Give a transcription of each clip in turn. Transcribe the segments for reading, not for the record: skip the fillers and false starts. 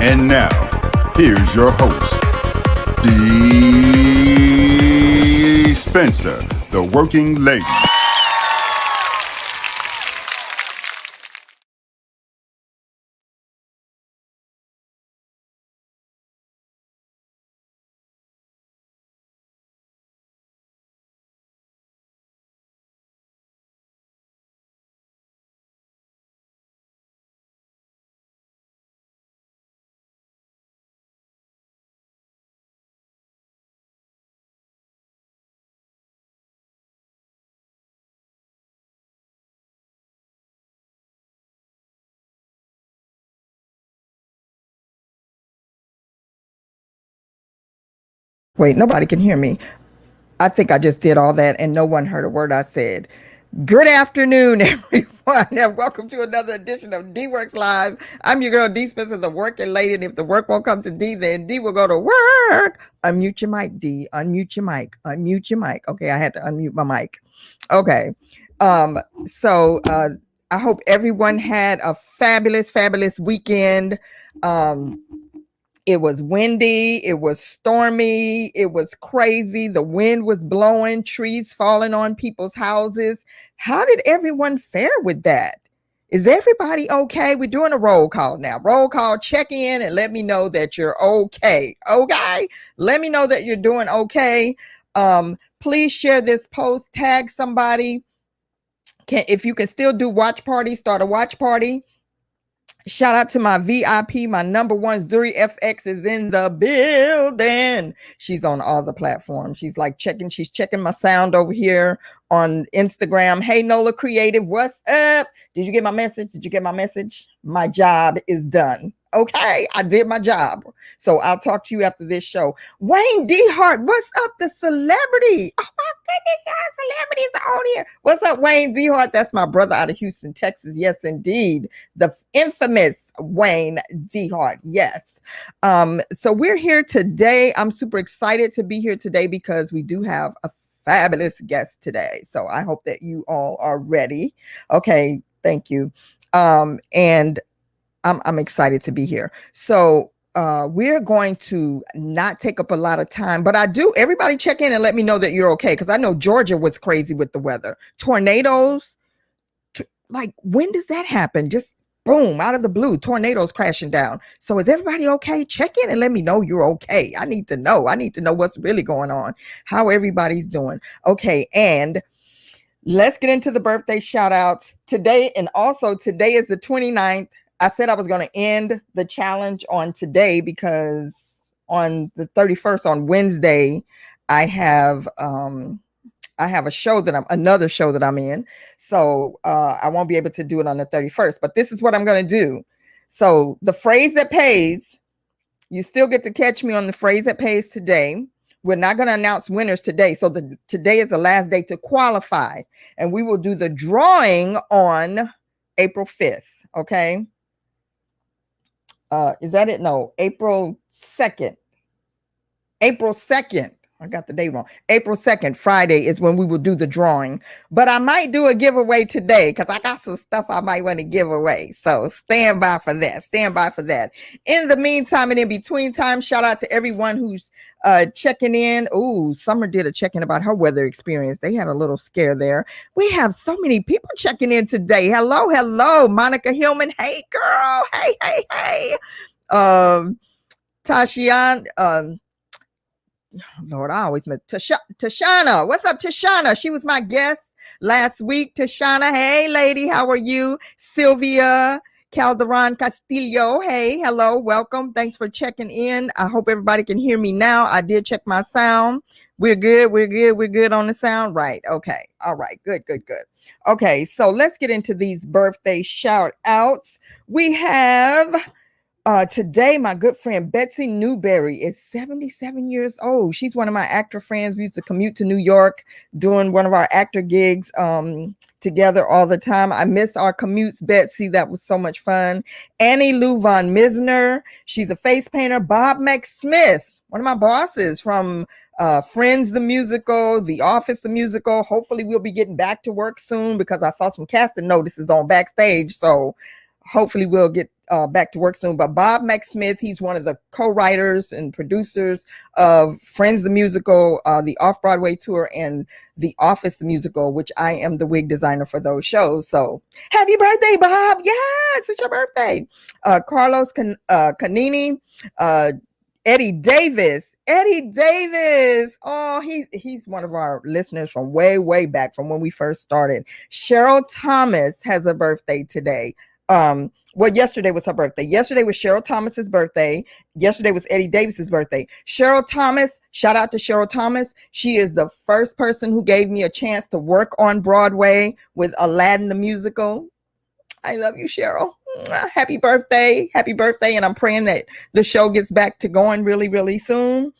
And now, here's your host, Dee Spencer, the working lady. Wait, nobody can hear me. I think I just did all that and no one heard a word I said. Good afternoon, everyone, and welcome to another edition of DeeWorks Live. I'm your girl, Dee Spencer, the working lady, and if the work won't come to Dee, then Dee will go to work. Unmute your mic, Dee. Unmute your mic. Unmute your mic. Okay, I had to unmute my mic. Okay. So I hope everyone had a fabulous weekend. It was windy, it was stormy, it was crazy. The wind was blowing, trees falling on people's houses. How did everyone fare with that? Is everybody okay? We're doing a roll call now. Roll call, check in and let me know that you're okay. Okay? Let me know that you're doing okay. Please share this post, tag somebody. If you can still do watch party, start a watch party. Shout out to my VIP, my number one, Zuri FX is in the building. She's on all the platforms. She's checking my sound over here on Instagram. Hey, Nola Creative, what's up? Did you get my message? My job is done. Okay, I did my job. So I'll talk to you after this show. Wayne D. Hart, what's up? The celebrity. Oh my goodness, y'all celebrities are on here. What's up, Wayne D. Hart? That's my brother out of Houston, Texas. Yes, indeed. The infamous Wayne D. Hart. Yes. So we're here today. I'm super excited to be here today because we do have a fabulous guest today. So I hope that you all are ready. Okay, thank you. And I'm excited to be here. So we're going to not take up a lot of time, but everybody check in and let me know that you're okay. Because I know Georgia was crazy with the weather. Tornadoes, like when does that happen? Just boom, out of the blue, tornadoes crashing down. So is everybody okay? Check in and let me know you're okay. I need to know what's really going on, how everybody's doing. Okay, and let's get into the birthday shout outs today. And also today is the 29th. I said I was going to end the challenge on today because on the 31st, on Wednesday, I have another show that I'm in. So I won't be able to do it on the 31st, but this is what I'm going to do. So the phrase that pays, you still get to catch me on the phrase that pays today. We're not going to announce winners today. So today is the last day to qualify, and we will do the drawing on April 5th. Okay. Is that it? No, April 2nd. I got the date wrong. April 2nd, Friday, is when we will do the drawing. But I might do a giveaway today because I got some stuff I might want to give away. So stand by for that. In the meantime and in between time, shout out to everyone who's checking in. Ooh, Summer did a check-in about her weather experience. They had a little scare there. We have so many people checking in today. Hello. Monica Hillman. Hey, girl. Hey. Tashian, Lord, I always met Tashana. What's up, Tashana? She was my guest last week. Tashana, hey, lady, how are you? Sylvia Calderon Castillo, hey, hello, welcome. Thanks for checking in. I hope everybody can hear me now. I did check my sound. We're good on the sound, right? Okay, all right, good. Okay, so let's get into these birthday shout outs. We have today, my good friend Betsy Newberry is 77 years old. She's one of my actor friends. We used to commute to New York doing one of our actor gigs together all the time. I miss our commutes, Betsy. That was so much fun. Annie Lou Von Misner. She's a face painter. Bob Mcsmith, one of my bosses from Friends the musical, The Office the musical. Hopefully we'll be getting back to work soon because I saw some casting notices on Backstage. So hopefully we'll get back to work soon. But Bob Mcsmith, he's one of the co-writers and producers of Friends the Musical, the Off-Broadway tour, and The Office the Musical, which I am the wig designer for those shows. So happy birthday, Bob. Yes, it's your birthday. Carlos Canini, Eddie Davis. Eddie Davis. Oh, he's one of our listeners from way back from when we first started. Cheryl Thomas has a birthday today. Well, yesterday was her birthday. Yesterday was Cheryl Thomas's birthday. Yesterday was Eddie Davis's birthday. Cheryl Thomas, shout out to Cheryl Thomas. She is the first person who gave me a chance to work on Broadway with Aladdin the musical. I love you, Cheryl. Happy birthday. Happy birthday. And I'm praying that the show gets back to going really soon.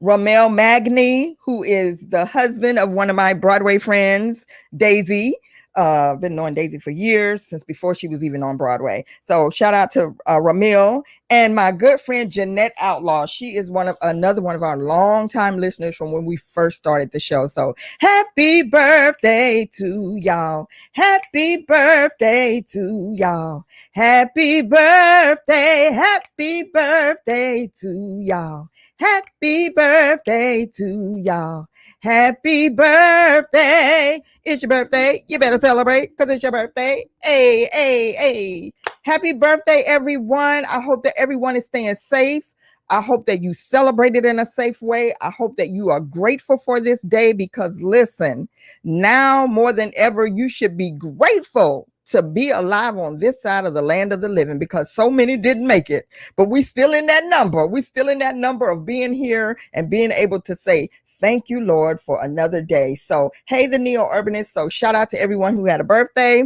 Ramel Magni, who is the husband of one of my Broadway friends, Daisy. Been knowing Daisy for years, since before she was even on Broadway. So shout out to Ramil, and my good friend Jeanette Outlaw. She is another one of our longtime listeners from when we first started the show. So happy birthday to y'all. Happy birthday to y'all. Happy birthday. Happy birthday to y'all. Happy birthday to y'all. Happy birthday. It's your birthday. You better celebrate because it's your birthday. Hey. Happy birthday, everyone. I hope that everyone is staying safe. I hope that you celebrate it in a safe way. I hope that you are grateful for this day because, listen, now more than ever, you should be grateful to be alive on this side of the land of the living because so many didn't make it. But we're still in that number. We're still in that number of being here and being able to say, thank you, Lord, for another day. So, hey, the neo-urbanists. So shout out to everyone who had a birthday.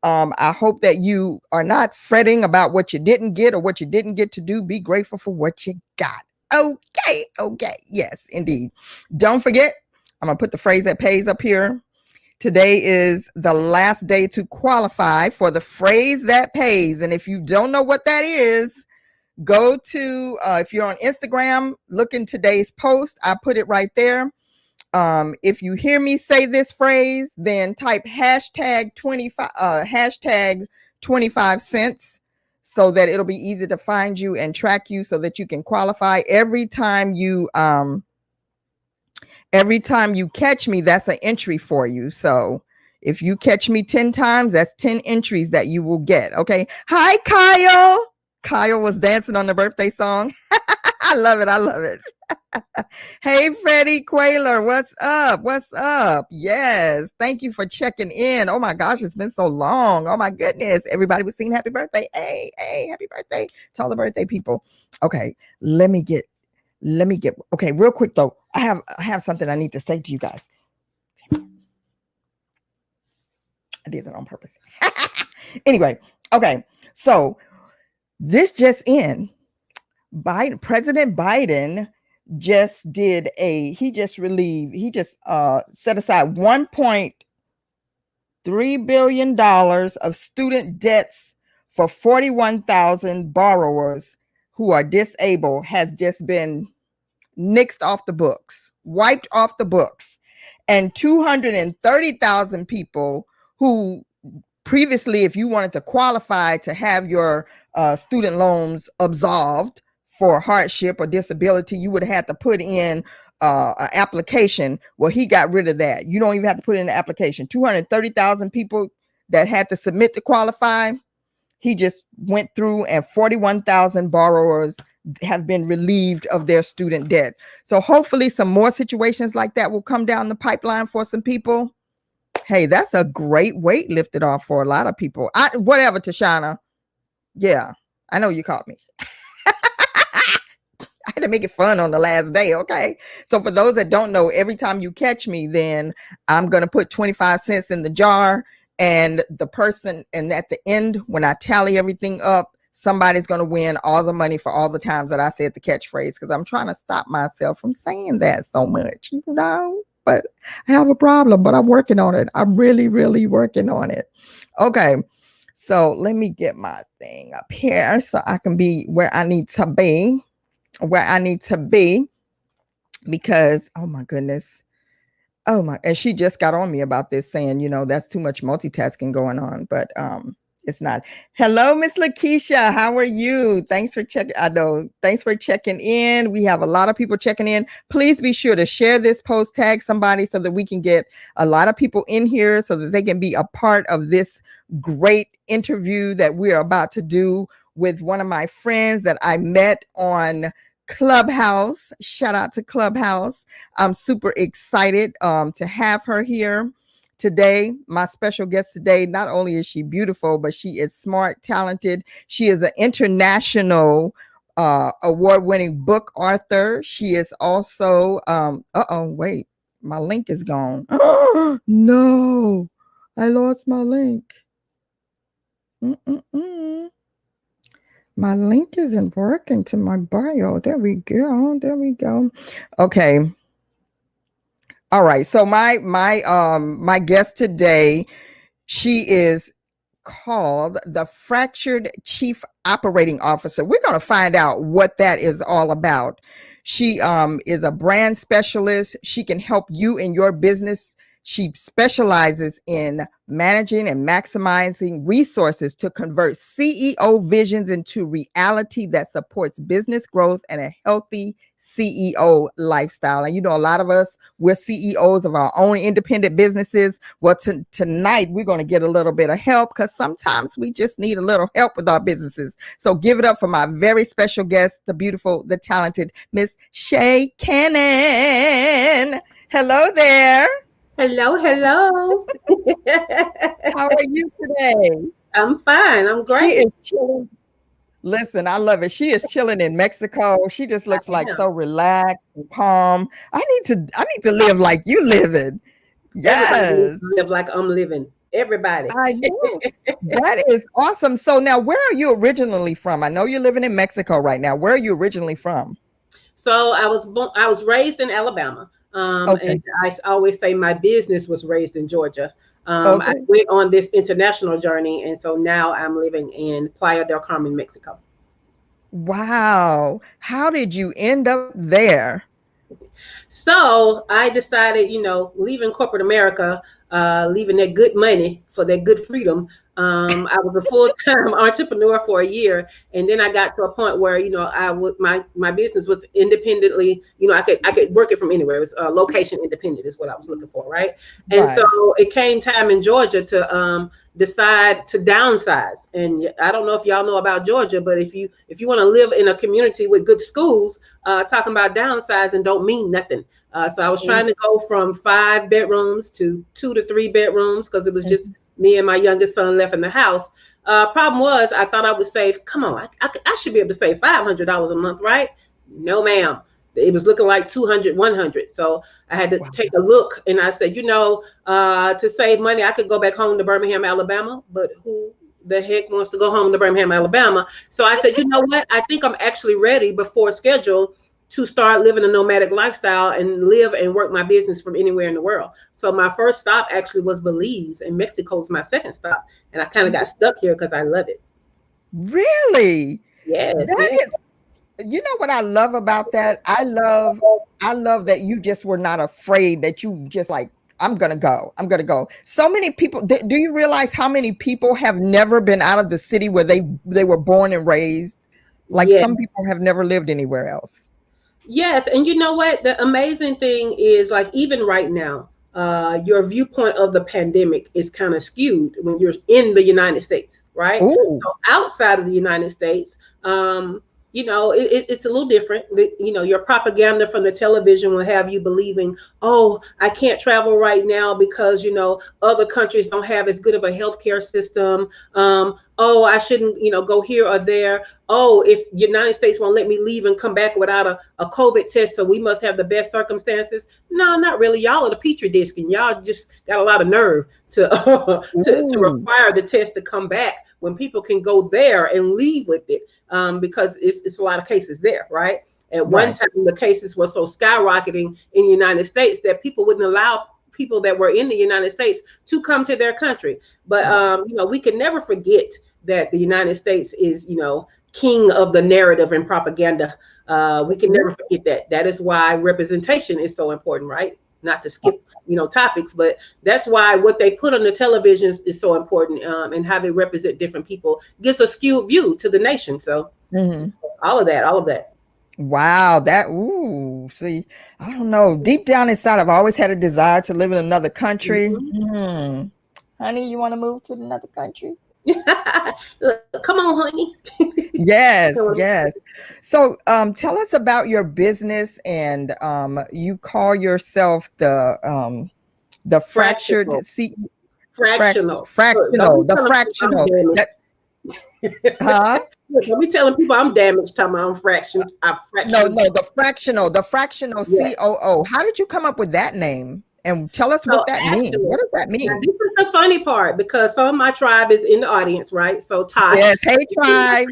I hope that you are not fretting about what you didn't get or what you didn't get to do. Be grateful for what you got. Okay. Yes, indeed. Don't forget, I'm going to put the phrase that pays up here. Today is the last day to qualify for the phrase that pays. And if you don't know what that is, go to, if you're on Instagram, look in today's post. I put it right there. If you hear me say this phrase, then type hashtag 25 cents so that it'll be easy to find you and track you so that you can qualify every time you catch me. That's an entry for you. So if you catch me 10 times, that's 10 entries that you will get. Okay. Hi, Kyle. Kyle was dancing on the birthday song. I love it. Hey, Freddie Quayler, what's up? Yes, thank you for checking in. Oh my gosh, it's been so long. Oh my goodness, everybody was singing happy birthday. Hey, happy birthday to all the birthday people. Okay, let me get. Okay, real quick though, I have something I need to say to you guys. I did that on purpose. Anyway, okay, so this just in. President Biden just set aside $1.3 billion of student debts for 41,000 borrowers who are disabled, has just been nixed off the books, wiped off the books. And 230,000 people who previously, if you wanted to qualify to have your student loans absolved for hardship or disability, you would have had to put in an application. Well, he got rid of that. You don't even have to put in an application. 230,000 people that had to submit to qualify. He just went through and 41,000 borrowers have been relieved of their student debt. So hopefully some more situations like that will come down the pipeline for some people. Hey, that's a great weight lifted off for a lot of people. Whatever, Tashana. Yeah, I know you caught me. I had to make it fun on the last day, okay? So for those that don't know, every time you catch me, then I'm going to put 25 cents in the jar, and the person, and at the end, when I tally everything up, somebody's going to win all the money for all the times that I said the catchphrase, because I'm trying to stop myself from saying that so much, you know? But I have a problem, but I'm working on it. I'm really working on it. Okay. So let me get my thing up here so I can be where I need to be. Because, oh my goodness. And she just got on me about this saying, that's too much multitasking going on. But It's not. Hello, Miss Lakeisha. How are you? Thanks for checking. I know. Thanks for checking in. We have a lot of people checking in. Please be sure to share this post, tag somebody so that we can get a lot of people in here so that they can be a part of this great interview that we're about to do with one of my friends that I met on Clubhouse. Shout out to Clubhouse. I'm super excited to have her here today. My special guest today, not only is she beautiful, but she is smart, talented. She is an international award-winning book author. She is also wait, my link is gone. Oh no, I lost my link. My link isn't working to my bio. There we go. Okay. All right. So my guest today, she is called the Fractured Chief Operating Officer. We're going to find out what that is all about. She is a brand specialist. She can help you in your business. She specializes in managing and maximizing resources to convert CEO visions into reality that supports business growth and a healthy CEO lifestyle. And you know, a lot of us, we're CEOs of our own independent businesses. Well, tonight we're going to get a little bit of help because sometimes we just need a little help with our businesses. So give it up for my very special guest, the beautiful, the talented Miss Sha'Cannon. Hello there. Hello. How are you today? I'm fine. I'm great. She is chilling. Listen, I love it. She is chilling in Mexico. She just looks like so relaxed and calm. I need to live like you living. Yes. Everybody needs to live like I'm living. Everybody. I know. That is awesome. So now, where are you originally from? I know you're living in Mexico right now. Where are you originally from? So I was raised in Alabama. And I always say my business was raised in Georgia. I went on this international journey, and so now I'm living in Playa del Carmen, Mexico. Wow. How did you end up there? So I decided, leaving corporate America, leaving that good money for that good freedom. I was a full-time entrepreneur for a year, and then I got to a point where my business was independently. I could work it from anywhere. It was location independent is what I was looking for, right? And so it came time in Georgia to decide to downsize. And I don't know if y'all know about Georgia, but if you want to live in a community with good schools, talking about downsizing don't mean nothing. So I was trying to go from 5 bedrooms to 2 to 3 bedrooms because it was just me and my youngest son left in the house. Problem was, I thought I would save. Come on, I should be able to save $500 a month, right? No, ma'am. It was looking like 200, 100. So I had to take a look, and I said, to save money, I could go back home to Birmingham, Alabama, but who the heck wants to go home to Birmingham, Alabama? So I said, you know what? I think I'm actually ready before schedule to start living a nomadic lifestyle and live and work my business from anywhere in the world. So my first stop actually was Belize, and Mexico was my second stop. And I kind of got stuck here because I love it. Really? Yes. You know what I love about that? I love that you just were not afraid, that you just like, I'm going to go. So many people, do you realize how many people have never been out of the city where they were born and raised? Like some people have never lived anywhere else. Yes. And you know what? The amazing thing is, like, even right now, your viewpoint of the pandemic is kind of skewed when you're in the United States, right? So outside of the United States, it's a little different. Your propaganda from the television will have you believing, oh, I can't travel right now because, other countries don't have as good of a healthcare system. Oh, I shouldn't, go here or there. Oh, if United States won't let me leave and come back without a COVID test, so we must have the best circumstances. No, not really. Y'all are the petri dish, and y'all just got a lot of nerve to require the test to come back when people can go there and leave with it. Because it's a lot of cases there, right? At one time, the cases were so skyrocketing in the United States that people wouldn't allow people that were in the United States to come to their country. But, we can never forget that the United States is, king of the narrative and propaganda. We can never forget that. That is why representation is so important, right? not to skip, topics, but that's why what they put on the televisions is so important, and how they represent different people gives a skewed view to the nation. So all of that. Wow, see, I don't know. Deep down inside, I've always had a desire to live in another country. Honey, you want to move to another country? Look, come on, honey. Yes. So, tell us about your business, and you call yourself the fractured Fractional. the fractional. Huh? Look, me telling people I'm damaged. Talking about I'm fractional. No, the fractional COO. How did you come up with that name? And tell us what that means. What does that mean? This is the funny part, because some of my tribe is in the audience, right? So Tosh. Yes, hey tribe.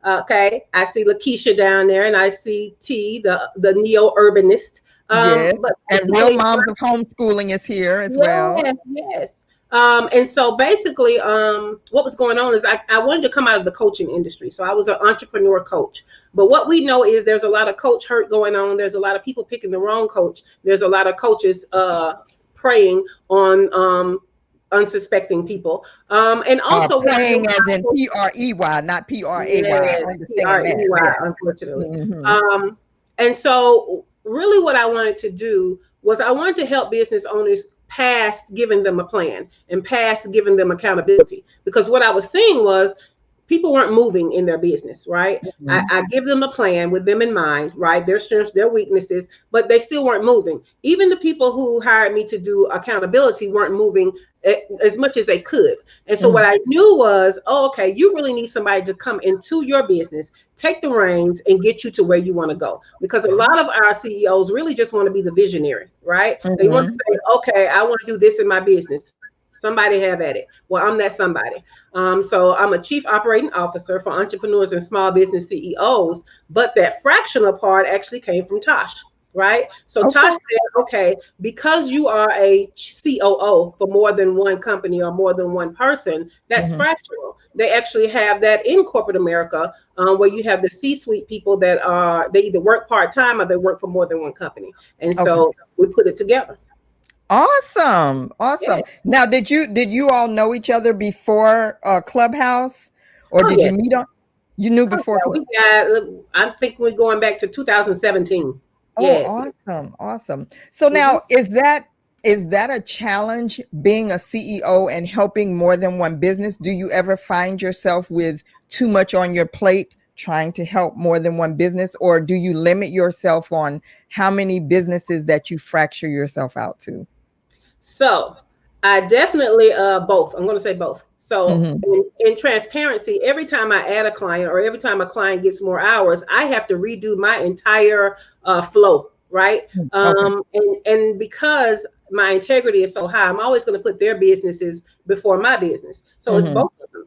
Okay, I see Lakeisha down there, and I see T, the neo-urbanist. Yes, and Real Moms of Homeschooling is here as well. Yes. And so basically, what was going on is I wanted to come out of the coaching industry. So I was an entrepreneur coach. But what we know is there's a lot of coach hurt going on. There's a lot of people picking the wrong coach. There's a lot of coaches preying on unsuspecting people. And also praying as in P-R-E-Y, not P-R-A-Y. Yes, P-R-E-Y, unfortunately. And so really what I wanted to do was I wanted to help business owners past giving them a plan and past giving them accountability, because what I was seeing was people weren't moving in their business, right? I give them a plan with them in mind, right? Their strengths, their weaknesses, but they still weren't moving. Even the people who hired me to do accountability weren't moving as much as they could. And so what I knew was, okay, you really need somebody to come into your business, take the reins, and get you to where you want to go. Because a lot of our CEOs really just want to be the visionary, right? They want to say, okay, I want to do this in my business. Somebody have at it. Well, I'm that somebody. So I'm a chief operating officer for entrepreneurs and small business CEOs, but that fractional part actually came from Tosh, right? So Tosh said, okay, because you are a COO for more than one company or more than one person, that's fractional. They actually have that in corporate America, where you have the C-suite people that they either work part-time or they work for more than one company. And so we put it together. Awesome. Yeah. Now, did you all know each other before Clubhouse, or did you meet on? You knew before. I think we're going back to 2017. Awesome. So now, is that a challenge, being a CEO and helping more than one business? Do you ever find yourself with too much on your plate trying to help more than one business, or do you limit yourself on how many businesses that you fracture yourself out to? So I definitely both. I'm going to say both. So in transparency, every time I add a client or every time a client gets more hours, I have to redo my entire flow, right? And because my integrity is so high, I'm always going to put their businesses before my business. So it's both of them.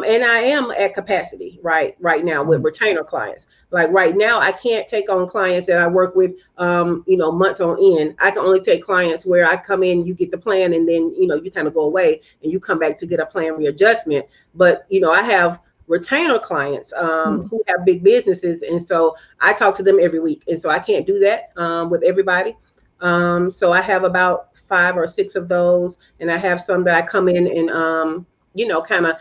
And I am at capacity right now with retainer clients. Like right now, I can't take on clients that I work with, months on end. I can only take clients where I come in, you get the plan, and then, you kind of go away and you come back to get a plan readjustment. But, I have retainer clients who have big businesses. And so I talk to them every week. And so I can't do that with everybody. So I have about 5 or 6 of those. And I have some that I come in and, kind of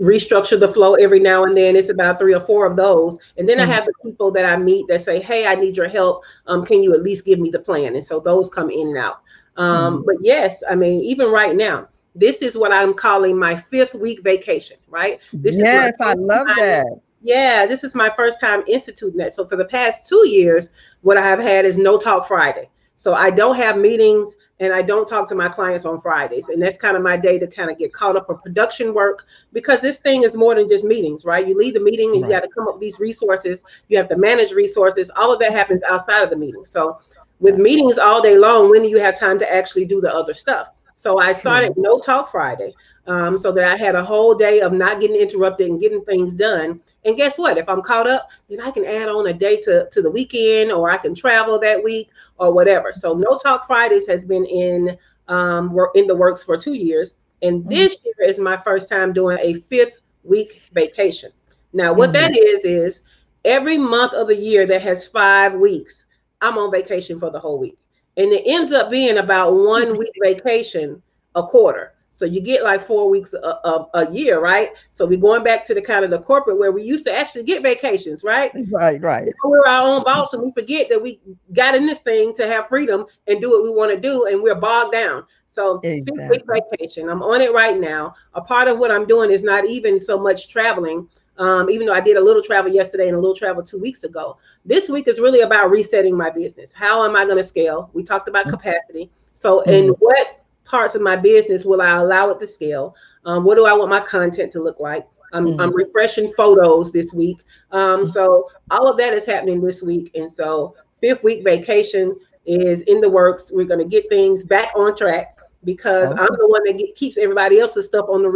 restructure the flow every now and then. It's about 3 or 4 of those. And then I have the people that I meet that say, hey, I need your help. Can you at least give me the plan? And so those come in and out. But yes, I mean, even right now, this is what I'm calling my 5th week vacation, right? I love that. Yeah, this is my first time instituting that. So for the past 2 years, what I have had is No Talk Friday. So I don't have meetings and I don't talk to my clients on Fridays. And that's kind of my day to kind of get caught up on production work, because this thing is more than just meetings, right? You lead the meeting and you got to come up with these resources. You have to manage resources. All of that happens outside of the meeting. So with meetings all day long, when do you have time to actually do the other stuff? So I started No Talk Friday, so that I had a whole day of not getting interrupted and getting things done. And guess what? If I'm caught up, then I can add on a day to the weekend, or I can travel that week or whatever. So No Talk Fridays has been in the works for 2 years. And this year is my first time doing a 5th week vacation. Now, what that is every month of the year that has 5 weeks, I'm on vacation for the whole week. and it ends up being about 1 week vacation a quarter. So you get like 4 weeks a year, right? So we're going back to the kind of the corporate where we used to actually get vacations, right? Right. We're our own boss, and we forget that we got in this thing to have freedom and do what we want to do, and we're bogged down. So 5th week vacation, I'm on it right now. A part of what I'm doing is not even so much traveling, even though I did a little travel yesterday and a little travel 2 weeks ago. This week is really about resetting my business. How am I going to scale? We talked about capacity. So in what parts of my business will I allow it to scale? What do I want my content to look like? I'm refreshing photos this week. So all of that is happening this week. And so 5th week vacation is in the works. We're going to get things back on track because I'm the one that keeps everybody else's stuff on the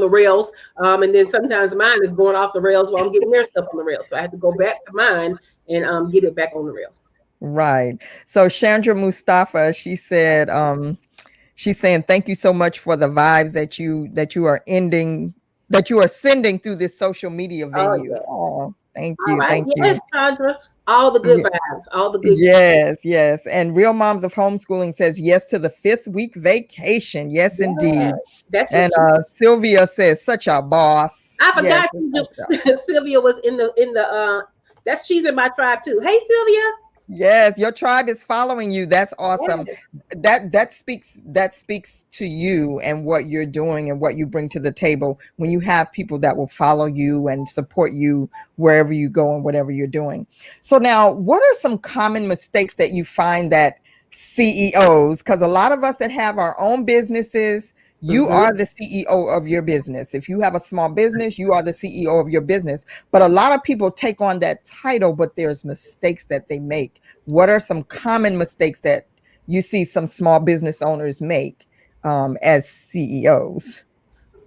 rails. And then sometimes mine is going off the rails while I'm getting their stuff on the rails. So I have to go back to mine and get it back on the rails. Right. So Chandra Mustafa, she said, she's saying, thank you so much for the vibes that you are sending through this social media venue. Oh, thank you. Right. Thank you. Yes, Chandra. All the good vibes. All the good. Yes. And Real Moms of Homeschooling says yes to the 5th week vacation. Yes, indeed. That's and Sylvia says, such a boss. I forgot Sylvia was in the she's in my tribe too. Hey, Sylvia. Yes, your tribe is following you. That's awesome. Yes. That speaks to you and what you're doing and what you bring to the table when you have people that will follow you and support you wherever you go and whatever you're doing. So now, what are some common mistakes that you find that CEOs, because a lot of us that have our own businesses, you are the CEO of your business. If you have a small business, you are the CEO of your business. But a lot of people take on that title, but there's mistakes that they make. What are some common mistakes that you see some small business owners make as CEOs?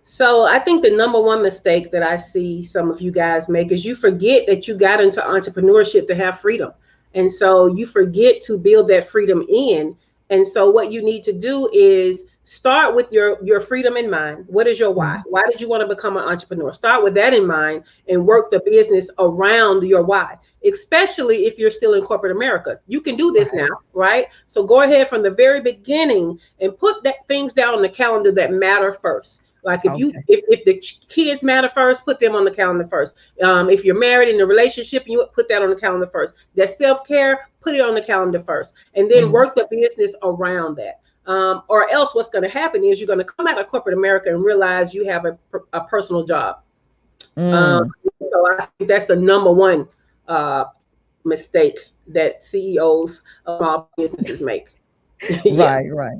So I think the number one mistake that I see some of you guys make is you forget that you got into entrepreneurship to have freedom. And so you forget to build that freedom in. And so what you need to do is start with your freedom in mind. What is your why? Why did you want to become an entrepreneur? Start with that in mind and work the business around your why, especially if you're still in corporate America. You can do this now, right? So go ahead from the very beginning and put things down on the calendar that matter first. Like if the kids matter first, put them on the calendar first. If you're married in a relationship, you put that on the calendar first. That self-care, put it on the calendar first, and then work the business around that. Or else what's going to happen is you're going to come out of corporate America and realize you have a personal job. So I think that's the number one mistake that CEOs of small businesses make. Right.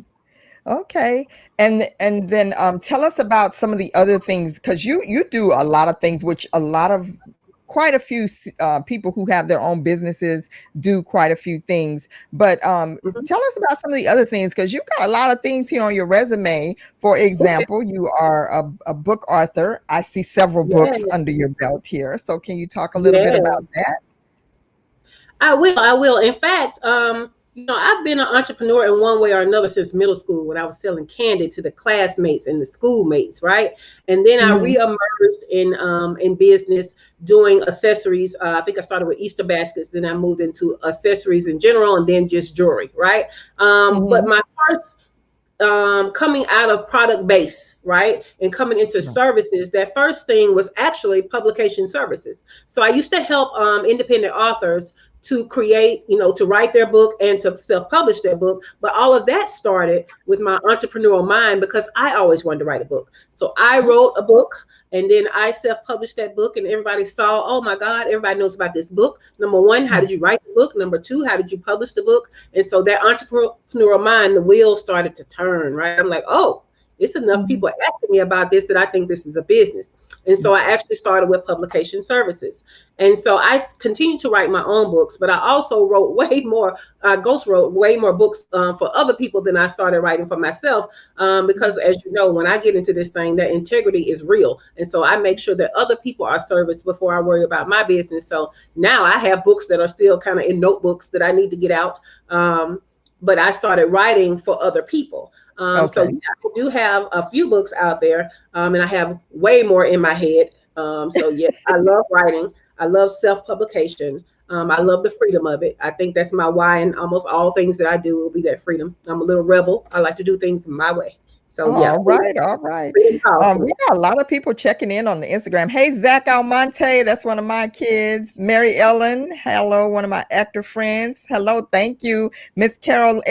Okay. And then tell us about some of the other things, because you do a lot of things, which quite a few people who have their own businesses do quite a few things. But tell us about some of the other things, because you've got a lot of things here on your resume. For example, you are a book author. I see several books under your belt here. So can you talk a little bit about that? I will. In fact, I've been an entrepreneur in one way or another since middle school when I was selling candy to the classmates and the schoolmates, right? And then I reemerged in business doing accessories. I think I started with Easter baskets, then I moved into accessories in general, and then just jewelry, right? But my first coming out of product base, right, and coming into services, that first thing was actually publication services. So I used to help independent authors to create, to write their book and to self-publish their book. But all of that started with my entrepreneurial mind because I always wanted to write a book. So I wrote a book and then I self-published that book, and everybody saw, oh my God, everybody knows about this book. Number one, how did you write the book? Number two, how did you publish the book? And so that entrepreneurial mind, the wheel started to turn, right? I'm like, oh, it's enough people asking me about this that I think this is a business. And so I actually started with publication services. And so I continued to write my own books, but I also wrote way more, wrote way more books for other people than I started writing for myself. Because as you know, when I get into this thing, that integrity is real. And so I make sure that other people are serviced before I worry about my business. So now I have books that are still kind of in notebooks that I need to get out. But I started writing for other people. So yeah, I do have a few books out there, and I have way more in my head. So yes, I love writing. I love self-publication. I love the freedom of it. I think that's my why in almost all things that I do will be that freedom. I'm a little rebel. I like to do things my way. So yeah, All right, all right. freedom calls for me. We got a lot of people checking in on the Instagram. Hey, Zach Almonte, that's one of my kids. Mary Ellen, hello, one of my actor friends. Hello, thank you. Miss Carol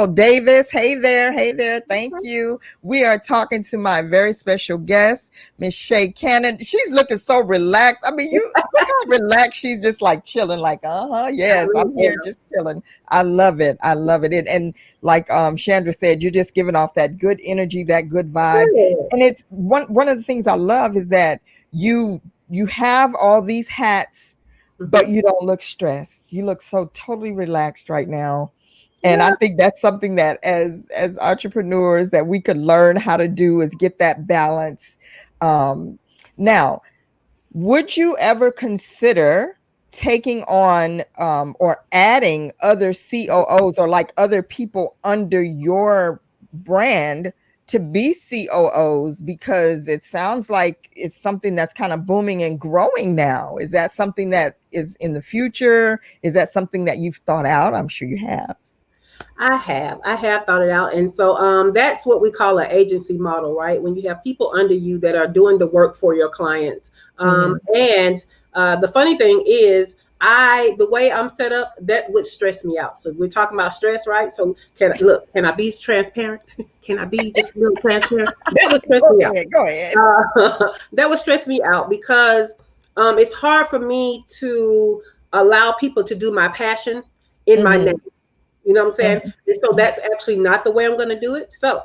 Davis, hey there, thank you. We are talking to my very special guest, Miss Sha'Cannon. She's looking so relaxed. I mean, you look how relaxed. She's just like chilling, like, yes, I'm here just chilling. I love it. I love it. And like Chandra said, you're just giving off that good energy, that good vibe. And it's one of the things I love is that you have all these hats, but you don't look stressed. You look so totally relaxed right now. And I think that's something that as entrepreneurs that we could learn how to do is get that balance. Now, would you ever consider taking on or adding other COOs or like other people under your brand to be COOs? Because it sounds like it's something that's kind of booming and growing now. Is that something that is in the future? Is that something that you've thought out? I'm sure you have. I have thought it out. And so that's what we call an agency model, right? When you have people under you that are doing the work for your clients. And the funny thing is, the way I'm set up, that would stress me out. So we're talking about stress, right? So can I be transparent? Can I be just a little transparent? That would stress me out. Go ahead. That would stress me out because it's hard for me to allow people to do my passion in my name. You know what I'm saying? And so that's actually not the way I'm going to do it. So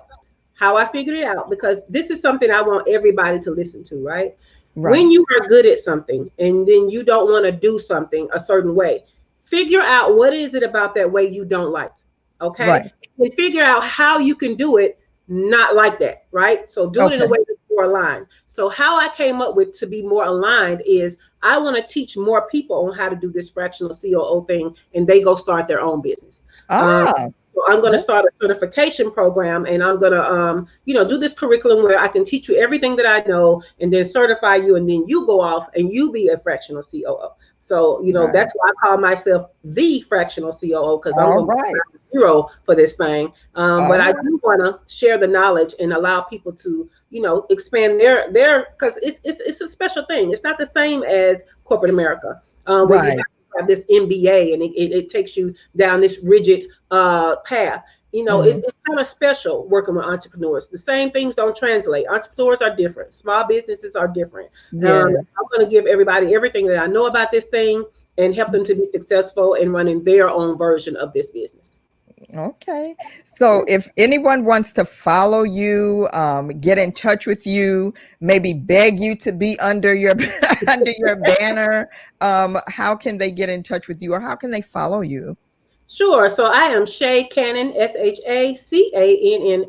how I figured it out, because this is something I want everybody to listen to, right? When you are good at something and then you don't want to do something a certain way, figure out what is it about that way you don't like. Okay. And figure out how you can do it not like that. Right. So do it in a way that's more aligned. So how I came up with to be more aligned is I want to teach more people on how to do this fractional COO thing, and they go start their own business. So I'm going to start a certification program, and I'm going to, do this curriculum where I can teach you everything that I know and then certify you. And then you go off and you be a fractional COO. So, that's why I call myself the fractional COO, because I'm going to be zero for this thing. But I do want to share the knowledge and allow people to, expand their, because it's a special thing. It's not the same as corporate America. Where you have this MBA and it takes you down this rigid path. It's kind of special working with entrepreneurs. The same things don't translate. Entrepreneurs are different. Small businesses are different. I'm going to give everybody everything that I know about this thing and help them to be successful in running their own version of this business. Okay. So if anyone wants to follow you, get in touch with you, maybe beg you to be under your under your banner, how can they get in touch with you, or how can they follow you? Sure. So I am Sha'Cannon,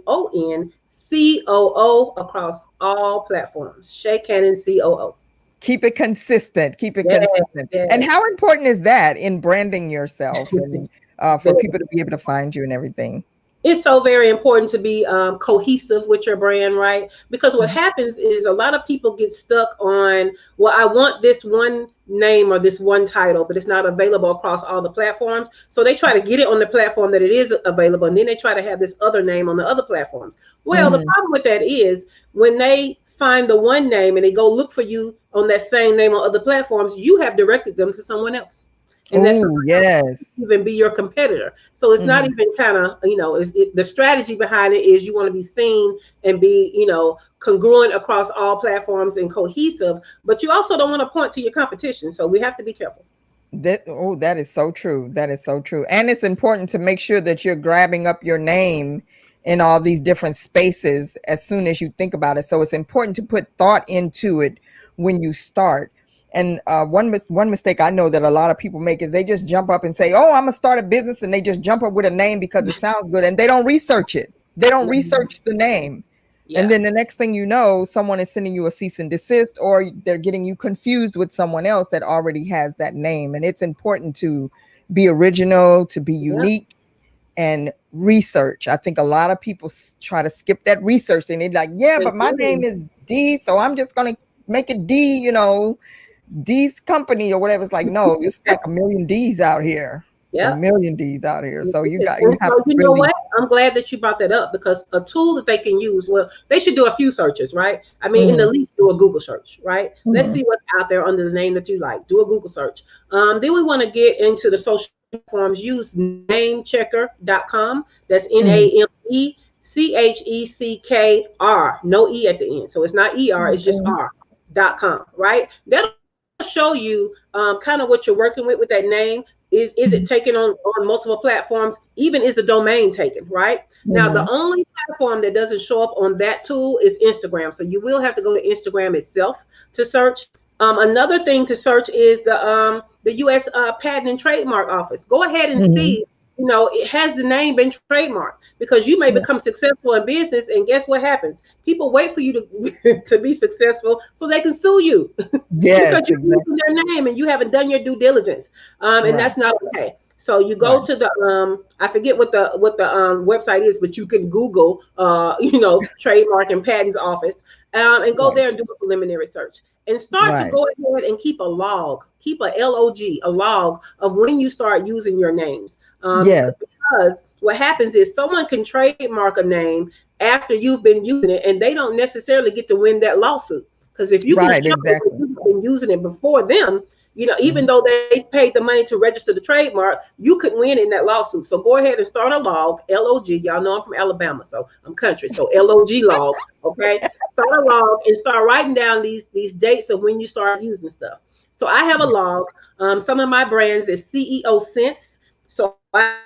Sha'Cannon COO across all platforms. Sha'Cannon COO. Keep it consistent. Consistent. Yes. And how important is that in branding yourself and for people to be able to find you and everything? It's so very important to be cohesive with your brand, right? Because what happens is a lot of people get stuck on, well, I want this one name or this one title, but it's not available across all the platforms. So they try to get it on the platform that it is available, and then they try to have this other name on the other platforms. Well, the problem with that is when they find the one name and they go look for you on that same name on other platforms, you have directed them to someone else. And that's even be your competitor. So it's not even kind of, the strategy behind it is you want to be seen and be, congruent across all platforms and cohesive, but you also don't want to point to your competition. So we have to be careful. That is so true. That is so true. And it's important to make sure that you're grabbing up your name in all these different spaces as soon as you think about it. So it's important to put thought into it when you start. And one mistake I know that a lot of people make is they just jump up and say, oh, I'm going to start a business. And they just jump up with a name because it sounds good. And they don't research it. They don't research the name. And then the next thing you know, someone is sending you a cease and desist, or they're getting you confused with someone else that already has that name. And it's important to be original, to be unique, and research. I think a lot of people try to skip that research and they're like, but my name is D, so I'm just going to make it D, D's company or whatever. It's like, no, it's like a million D's out here. It's a Yep. million D's out here. So you And have so, to you know really. what? I'm glad that you brought that up, because a tool that they can use, well, they should do a few searches, right? I mean, in the Mhm, least, do a Google search, right? Let's mhm, see what's out there under the name that you like. Do a Google search. Then we want to get into the social platforms. Use namechecker.com. That's mhm. NAMECHECKR. No E at the end. So it's not ER, it's just Mhm. R.com, right? That'll show you kind of what you're working with that name. Is it taken on multiple platforms? Even is the domain taken, right? Now, the Mhm. only platform that doesn't show up on that tool is Instagram. So you will have to go to Instagram itself to search. Another thing to search is the U.S. Patent and Trademark Office. Go ahead and Mhm. see, it has the name been trademarked, because you may Yeah. become successful in business, and guess what happens? People wait for you to to be successful so they can sue you because Yes, you're exactly. using their name and you haven't done your due diligence, and Right. that's not okay. So you go Right. to the I forget what the website is, but you can Google trademark and patents office, and go Right. there and do a preliminary search and start to Right. go ahead and keep a log, keep a log of when you start using your names, Yes. because what happens is someone can trademark a name after you've been using it, and they don't necessarily get to win that lawsuit. Because if you can Right. show that Exactly. you've been using it before them, even Mhm. though they paid the money to register the trademark, you could win in that lawsuit. So go ahead and start a log, LOG. Y'all know I'm from Alabama, so I'm country. So LOG log, okay? Start a log and start writing down these dates of when you start using stuff. So I have a log. Some of my brands is CEO Sense. So I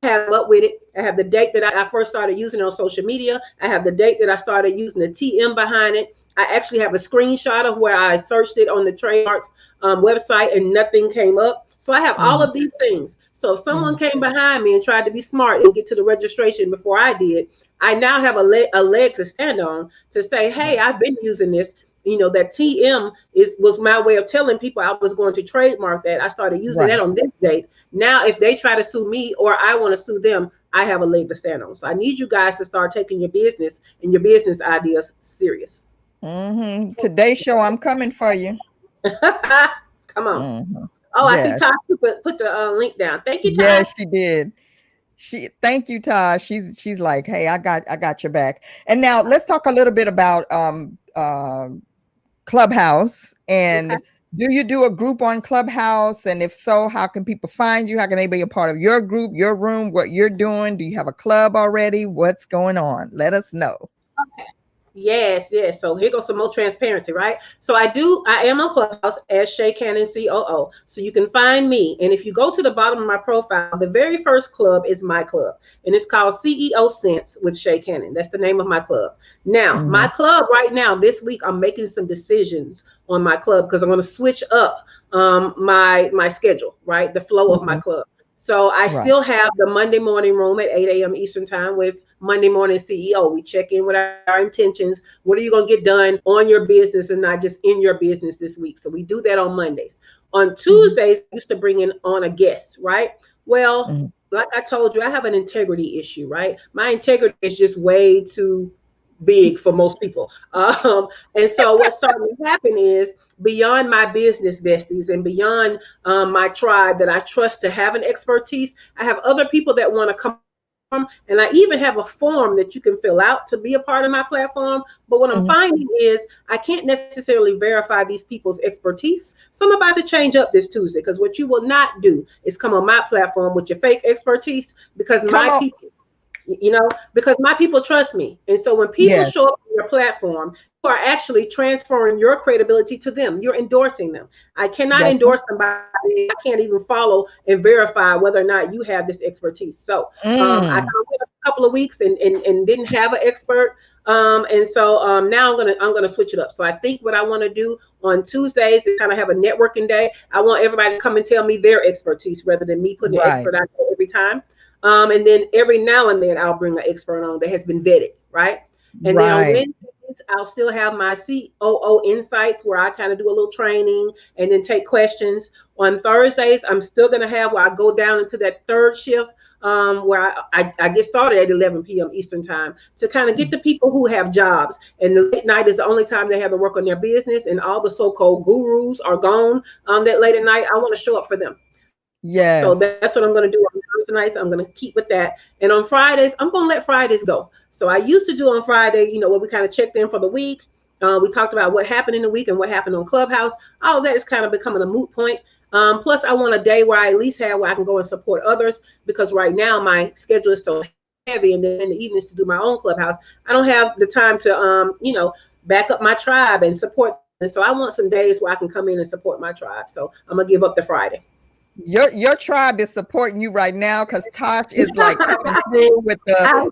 have up with it. I have the date that I first started using it on social media. I have the date that I started using the TM behind it. I actually have a screenshot of where I searched it on the trademarks website and nothing came up. So I have all Mhm. of these things. So if someone Mhm. came behind me and tried to be smart and get to the registration before I did, I now have a leg to stand on to say, hey, Right. I've been using this. That TM was my way of telling people I was going to trademark that. I started using that Right. on this date. Now, if they try to sue me or I want to sue them, I have a leg to stand on. So I need you guys to start taking your business and your business ideas serious. Mhm. Today's show, I'm coming for you. Come on. Mhm. Oh, I see Yes. Todd put the link down. Thank you, Todd. Yes, she did. Thank you, Taj. She's like, hey, I got your back. And now let's talk a little bit about Clubhouse. Okay. And do you do a group on Clubhouse? And if so, how can people find you? How can they be a part of your group, your room, what you're doing? Do you have a club already? What's going on? Let us know. Okay. Yes, yes. So here goes some more transparency, right? So I am on Clubhouse as Sha'Cannon COO. So you can find me. And if you go to the bottom of my profile, the very first club is my club. And it's called CEO Sense with Sha'Cannon. That's the name of my club. Now, my Mhm. club right now, this week, I'm making some decisions on my club because I'm going to switch up my schedule, right? The flow of my Mhm. club. So I Right. still have the Monday morning room at 8 a.m. Eastern time with Monday morning CEO. We check in with our intentions. What are you going to get done on your business and not just in your business this week? So we do that on Mondays. On Mhm. Tuesdays, I used to bring in on a guest, right? Well, Mhm. like I told you, I have an integrity issue, right? My integrity is just way too big for most people. And so what started to happen is beyond my business besties and beyond my tribe that I trust to have an expertise, I have other people that want to come. And I even have a form that you can fill out to be a part of my platform. But what I'm Mhm. finding is I can't necessarily verify these people's expertise. So I'm about to change up this Tuesday because what you will not do is come on my platform with your fake expertise because Come my on. people, because my people trust me. And so when people Yes. show up on your platform, you are actually transferring your credibility to them. You're endorsing them. I cannot That's right. endorse somebody. I can't even follow and verify whether or not you have this expertise. So I Mm. went a couple of weeks and didn't have an expert. And so now I'm gonna switch it up. So I think what I want to do on Tuesdays is kind of have a networking day. I want everybody to come and tell me their expertise rather than me putting an Right. expert out there every time. And then every now and then I'll bring an expert on that has been vetted, right? And then on Right. Wednesdays, I'll still have my COO insights where I kind of do a little training and then take questions. On Thursdays, I'm still going to have where I go down into that third shift where I get started at 11 p.m. Eastern time to kind of get the people who have jobs. And the late night is the only time they have to work on their business, and all the so-called gurus are gone that late at night. I want to show up for them. So Yes. that's what I'm going to do on Thursday nights. I'm going to keep with that. And on Fridays, I'm going to let Fridays go. So I used to do on Friday, where we kind of checked in for the week. We talked about what happened in the week and what happened on Clubhouse. All of that is kind of becoming a moot point. Plus, I want a day where I at least have where I can go and support others, because right now my schedule is so heavy, and then in the evenings to do my own Clubhouse, I don't have the time to, back up my tribe and support. And so I want some days where I can come in and support my tribe. So I'm going to give up the Friday. Your tribe is supporting you right now, because Tosh is like coming through with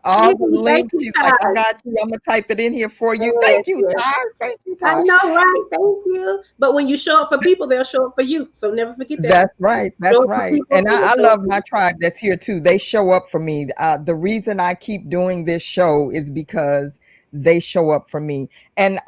all the links. She's like, I got you. I'm gonna type it in here for you. Thank you, Tosh. Thank you, Tosh. I know, right? Thank you. But when you show up for people, they'll show up for you. So never forget that. That's right. That's right. And I love my tribe that's here too. They show up for me. The reason I keep doing this show is because they show up for me. And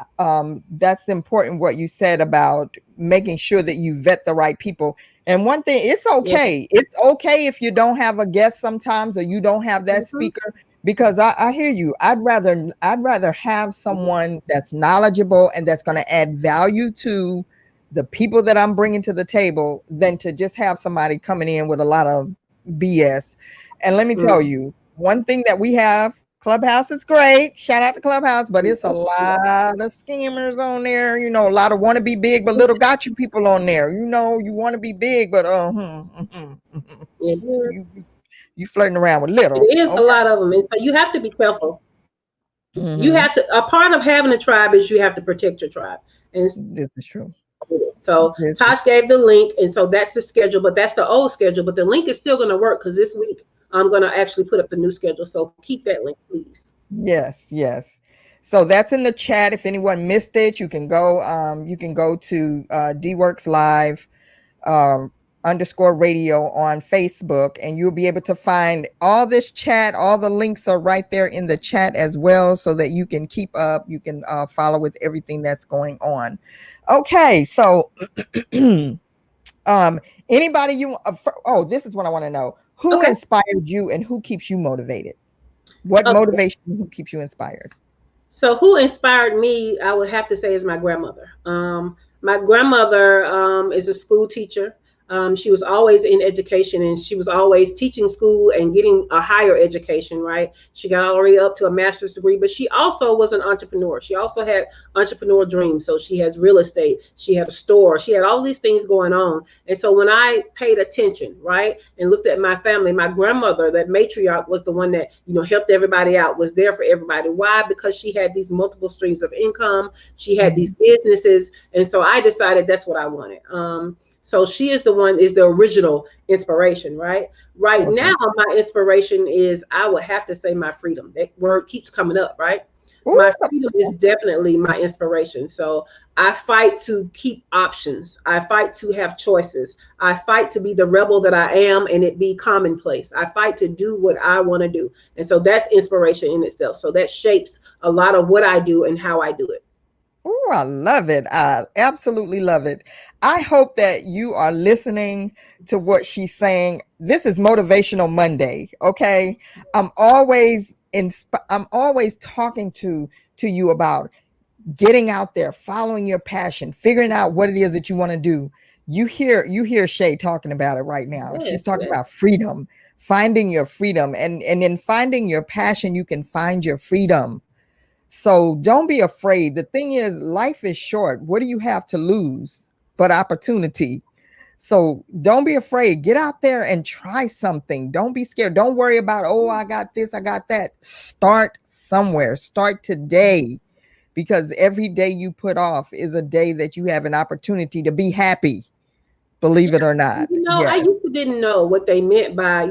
that's important what you said about making sure that you vet the right people. And one thing, it's okay. Yes. It's okay if you don't have a guest sometimes, or you don't have that speaker, because I hear you. I'd rather have someone that's knowledgeable and that's going to add value to the people that I'm bringing to the table than to just have somebody coming in with a lot of BS. And let me tell you, one thing that we have, Clubhouse is great. Shout out to Clubhouse, but it's a lot of scammers on there. A lot of want to be big, but little got you people on there. You want to be big, but you flirting around with little. It is a lot of them, and so you have to be careful. You have to. A part of having a tribe is you have to protect your tribe, and this is true. So Tosh gave the link, and so that's the schedule, but that's the old schedule. But the link is still going to work, because this week I'm going to actually put up the new schedule. So keep that link, please. Yes. So that's in the chat. If anyone missed it, you can go to DeeWorks Live _radio on Facebook, and you'll be able to find all this chat. All the links are right there in the chat as well, so that you can keep up. You can follow with everything that's going on. Okay, so anybody this is what I want to know. Who inspired you, and who keeps you motivated? What motivation? Who keeps you inspired? So who inspired me, I would have to say, is my grandmother. My grandmother is a school teacher. She was always in education, and she was always teaching school and getting a higher education, right? She got all the way up to a master's degree, but she also was an entrepreneur. She also had entrepreneur dreams. So she has real estate. She had a store. She had all these things going on. And so when I paid attention, right, and looked at my family, my grandmother, that matriarch, was the one that, helped everybody out, was there for everybody. Why? Because she had these multiple streams of income. She had these businesses. And so I decided that's what I wanted. So she is the original inspiration, right? Right now, my inspiration is, I would have to say, my freedom. That word keeps coming up, right? Ooh. My freedom is definitely my inspiration. So I fight to keep options. I fight to have choices. I fight to be the rebel that I am and it be commonplace. I fight to do what I want to do. And so that's inspiration in itself. So that shapes a lot of what I do and how I do it. Oh, I love it. I absolutely love it. I hope that you are listening to what she's saying. This is Motivational Monday. Okay. I'm always talking to you about getting out there, following your passion, figuring out what it is that you want to do. You hear Shay talking about it right now. Yes, she's talking about freedom, finding your freedom, and in finding your passion, you can find your freedom. So don't be afraid. The thing is, life is short. What do you have to lose but opportunity? So don't be afraid. Get out there and try something. Don't be scared. Don't worry about, I got this, I got that. Start somewhere. Start today, because every day you put off is a day that you have an opportunity to be happy. Believe it or not. I used to didn't know what they meant by,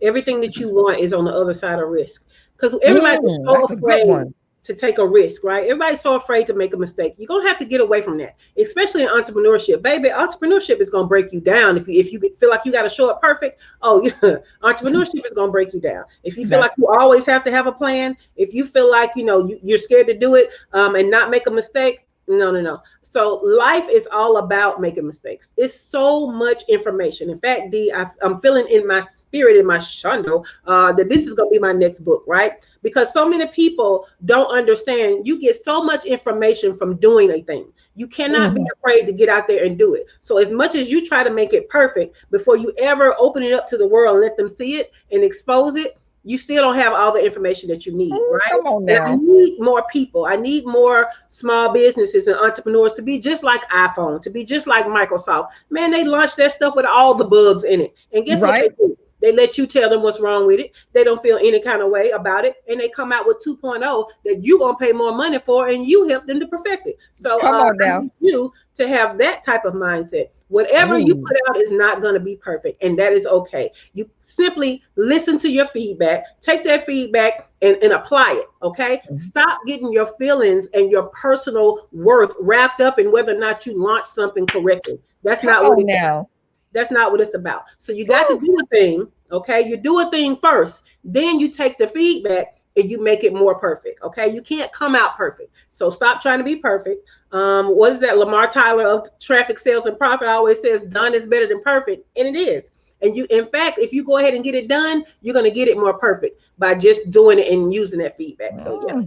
everything that you want is on the other side of risk. Because everybody's so afraid to take a risk, right? Everybody's so afraid to make a mistake. You're going to have to get away from that, especially in entrepreneurship. Baby, entrepreneurship is going to break you down. If you feel like you got to show up perfect, entrepreneurship is going to break you down. If you feel like you always have to have a plan, if you feel like, you're scared to do it and not make a mistake, No. So life is all about making mistakes. It's so much information. In fact, I'm feeling in my spirit, in my shundo, that this is going to be my next book, right? Because so many people don't understand. You get so much information from doing a thing. You cannot be afraid to get out there and do it. So as much as you try to make it perfect before you ever open it up to the world and let them see it and expose it, you still don't have all the information that you need, right? Come on And I now. need more people. I need more small businesses and entrepreneurs to be just like iPhone, to be just like Microsoft. Man, they launch their stuff with all the bugs in it. And guess what they Right? do? They let you tell them what's wrong with it. They don't feel any kind of way about it. And they come out with 2.0 that you're going to pay more money for, and you help them to perfect it. So Come on I now. need you to have that type of mindset. Whatever you Ooh. put out is not going to be perfect, and that is okay. You simply listen to your feedback, take that feedback and apply it, okay? Stop getting your feelings and your personal worth wrapped up in whether or not you launch something correctly. That's Come not what on it's about. now. That's not what it's about. So you got to Ooh. do a thing, okay? You do a thing first, then you take the feedback and you make it more perfect, okay? You can't come out perfect. So stop trying to be perfect. What is that? Lamar Tyler of Traffic Sales and Profit always says done is better than perfect, and it is. And you, in fact, if you go ahead and get it done, you're going to get it more perfect by just doing it and using that feedback. So yeah.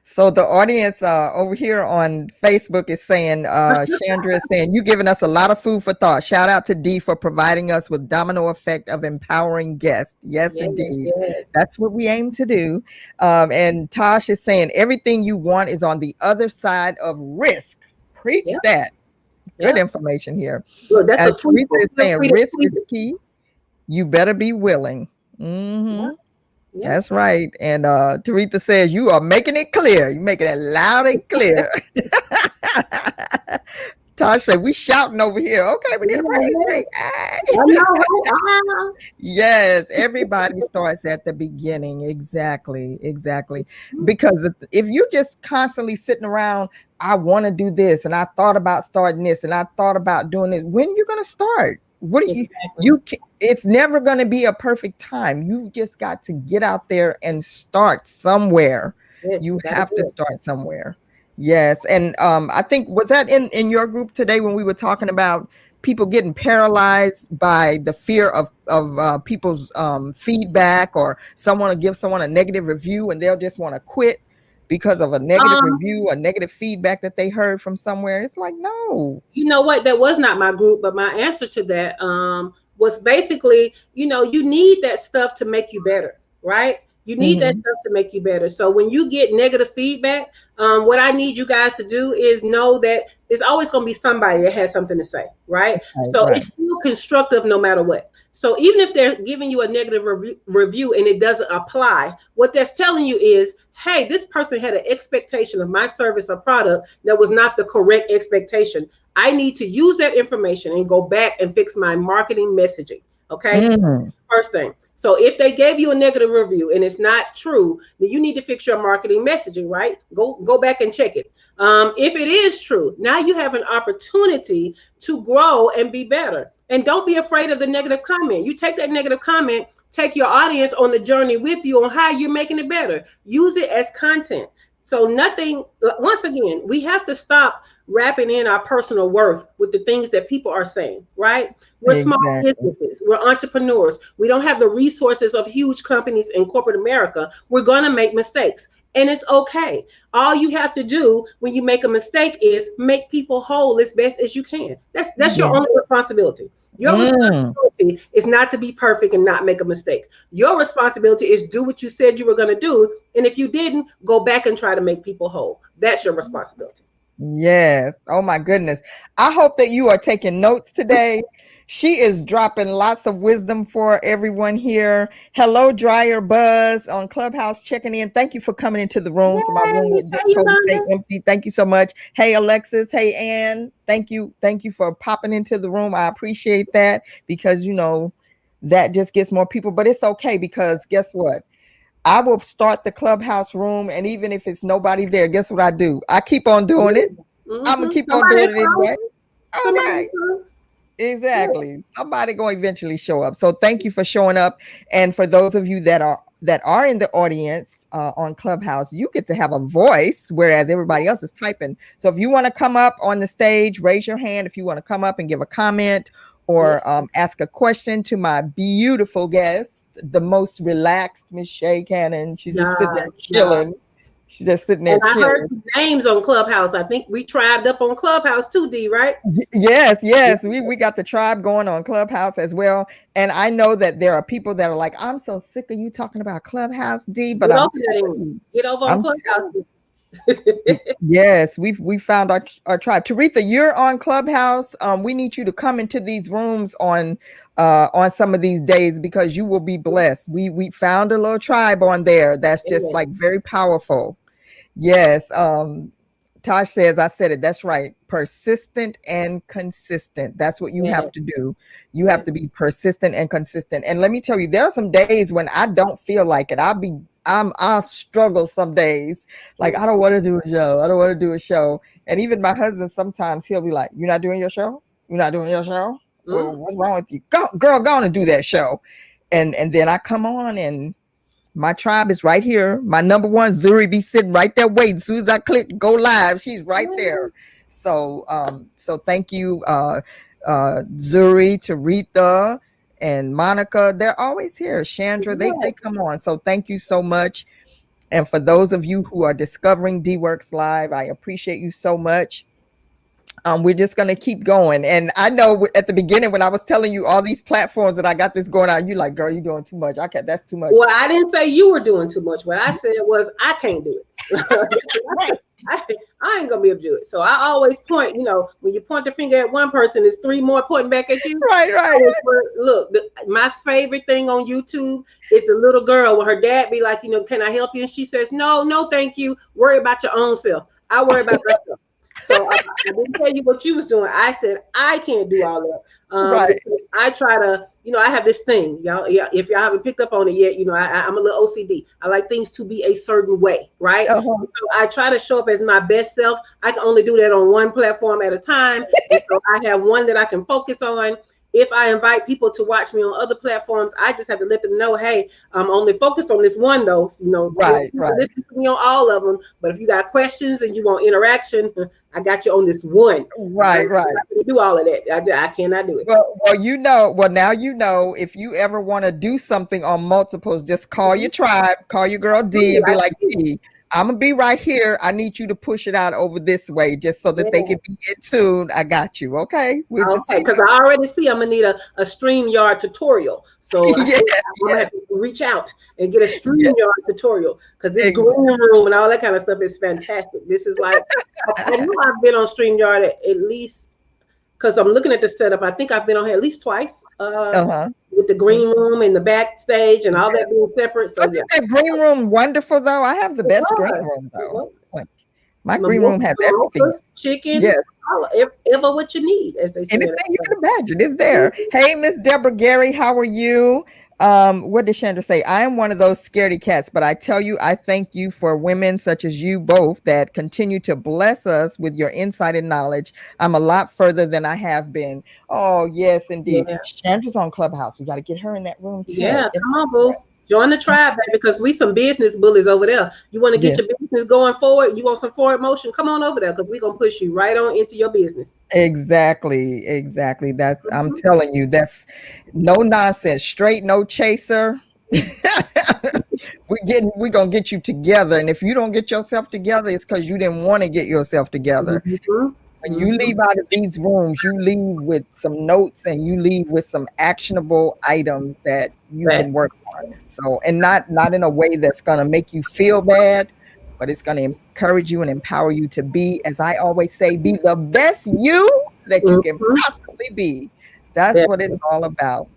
So the audience over here on Facebook is saying, Chandra is saying, you giving us a lot of food for thought. Shout out to Dee for providing us with domino effect of empowering guests. Yes, Yes, indeed. yes. That's what we aim to do. And Tosh is saying, everything you want is on the other side of risk. Preach Yeah, that. Good yeah. information here. Look, that's a tweet. Teresa is Feel saying, free to risk tweet is it. key. You better be willing. Yeah, yeah. That's right. And Teresa says, you are making it clear. You're making it loud and clear. Tosh said, we shouting over here. Okay, we need Yeah, a praise yeah. break. Hey. I know, right? Yes, everybody starts at the beginning. Exactly. Exactly. Because if you're just constantly sitting around, I want to do this, and I thought about starting this, and I thought about doing this. When you're going to start? What do Exactly. it's never going to be a perfect time. You've just got to get out there and start somewhere. Yes, You gotta have do to it. start somewhere. Yes. And I think, was that in your group today when we were talking about people getting paralyzed by the fear of people's feedback, or someone will give someone a negative review and they'll just want to quit because of a negative Um, review, a negative feedback that they heard from somewhere? It's like, no. you know what? That was not my group, but my answer to that was basically, you need that stuff to make you better, right? You need that Mhm. stuff to make you better. So when you get negative feedback, what I need you guys to do is know that there's always going to be somebody that has something to say, right? Right, So right. it's still constructive no matter what. So even if they're giving you a negative review and it doesn't apply, what that's telling you is, hey, this person had an expectation of my service or product that was not the correct expectation. I need to use that information and go back and fix my marketing messaging. Okay. Mm. First thing. So if they gave you a negative review and it's not true, then you need to fix your marketing messaging, right? Go back and check it. If it is true, now you have an opportunity to grow and be better. And don't be afraid of the negative comment. You take that negative comment, take your audience on the journey with you on how you're making it better. Use it as content. So nothing, once again, we have to stop wrapping in our personal worth with the things that people are saying, right? We're small Exactly. businesses. We're entrepreneurs. We don't have the resources of huge companies in corporate America. We're going to make mistakes. And it's okay. All you have to do when you make a mistake is make people whole as best as you can. That's your Yeah. only responsibility. Your Mm. responsibility is not to be perfect and not make a mistake. Your responsibility is do what you said you were going to do. And if you didn't, go back and try to make people whole. That's your responsibility. Yes. Oh my goodness. I hope that you are taking notes today. She is dropping lots of wisdom for everyone here. Hello, Dryer Buzz on Clubhouse checking in. Thank you for coming into the room. So my room Yay! would How you, totally stay Londa? empty. Thank you so much. Hey, Alexis. Hey, Ann. Thank you. Thank you for popping into the room. I appreciate that, because that just gets more people. But it's okay, because guess what? I will start the Clubhouse room, and even if it's nobody there, guess what I do? I keep on doing it. I'm gonna keep on Somebody doing will it come. anyway. Somebody Okay. will come. Yeah. Exactly. Somebody gonna eventually show up. So thank you for showing up. And for those of you that are in the audience, on Clubhouse, you get to have a voice, whereas everybody else is typing. So if you want to come up on the stage, raise your hand. If you want to come up and give a comment or ask a question to my beautiful guest, the most relaxed Miss Sha'Cannon. She's just sitting there chilling. She's just sitting there and chilling. I heard names on Clubhouse. I think we tribed up on Clubhouse too, D, right? Yes. We got the tribe going on Clubhouse as well. And I know that there are people that are like, I'm so sick of you talking about Clubhouse, D, but Get over on Clubhouse. Yes, we found our tribe. Taretha, you're on Clubhouse. We need you to come into these rooms on some of these days because you will be blessed. We found a little tribe on there that's just like very powerful. Yes. Tosh says, I said it. That's right. Persistent and consistent. That's what you have to do. You have to be persistent and consistent. And let me tell you, there are some days when I don't feel like it. I'll struggle some days. Like, I don't want to do a show. I don't want to do a show. And even my husband, sometimes he'll be like, you're not doing your show? You're not doing your show? Well, what's wrong with you? Go on and do that show. And then I come on and my tribe is right here. My number one, Zuri, be sitting right there waiting. As soon as I click go live, she's right there. So thank you, Zuri, Taretha, and Monica. They're always here. Chandra, they come on. So thank you so much. And for those of you who are discovering DeeWorks Live, I appreciate you so much. We're just going to keep going. And I know at the beginning when I was telling you all these platforms that I got this going on, you like, girl, you're doing too much. That's too much. Well, I didn't say you were doing too much. What I said was I can't do it. I ain't going to be able to do it. So I always point, when you point the finger at one person, there's three more pointing back at you. Right. Look, my favorite thing on YouTube is the little girl when her dad be like, can I help you? And she says, no, thank you. Worry about your own self. I worry about myself. So I didn't tell you what you was doing. I said I can't do all that. Right. I try to, I have this thing, y'all. Yeah, if y'all haven't picked up on it yet, I'm a little OCD. I like things to be a certain way, right? So I try to show up as my best self. I can only do that on one platform at a time. And so I have one that I can focus on. If I invite people to watch me on other platforms, I just have to let them know, hey, I'm only focused on this one, though. Right. Listen to me on all of them. But if you got questions and you want interaction, I got you on this one. Right. I can do all of that. I cannot do it. Well, now if you ever want to do something on multiples, just call your tribe, call your girl D, and be like, D, I'm gonna be right here. I need you to push it out over this way, just so that they can be in tune. I got you. Okay. Because I already see I'm gonna need a StreamYard tutorial. So I'm gonna have to reach out and get a StreamYard tutorial because this green room and all that kind of stuff is fantastic. This is like I know I've been on StreamYard at least because I'm looking at the setup. I think I've been on here at least twice. With the green room and the backstage and all that being separate. So isn't that green room wonderful though? I have the best green room though. My green room has everything. Chicken, ever what you need, as they say. Anything you can imagine is there. Hey, Miss Deborah Gary, how are you? What did Chandra say? I am one of those scaredy cats, but I tell you, I thank you for women such as you both that continue to bless us with your insight and knowledge. I'm a lot further than I have been. Oh, yes, indeed. Yeah. Chandra's on Clubhouse. We got to get her in that room too. Yeah, come on, boo. Join the tribe, baby, because we some business bullies over there. You want to get your business going forward? You want some forward motion? Come on over there because we're going to push you right on into your business. Exactly. That's I'm telling you, that's no nonsense. Straight, no chaser. We're gonna get you together. And if you don't get yourself together, it's because you didn't want to get yourself together. When you leave out of these rooms, you leave with some notes and you leave with some actionable items that you can work on. So, and not in a way that's gonna make you feel bad, but it's going to encourage you and empower you to be, as I always say, be the best you that you can possibly be. That's what it's all about.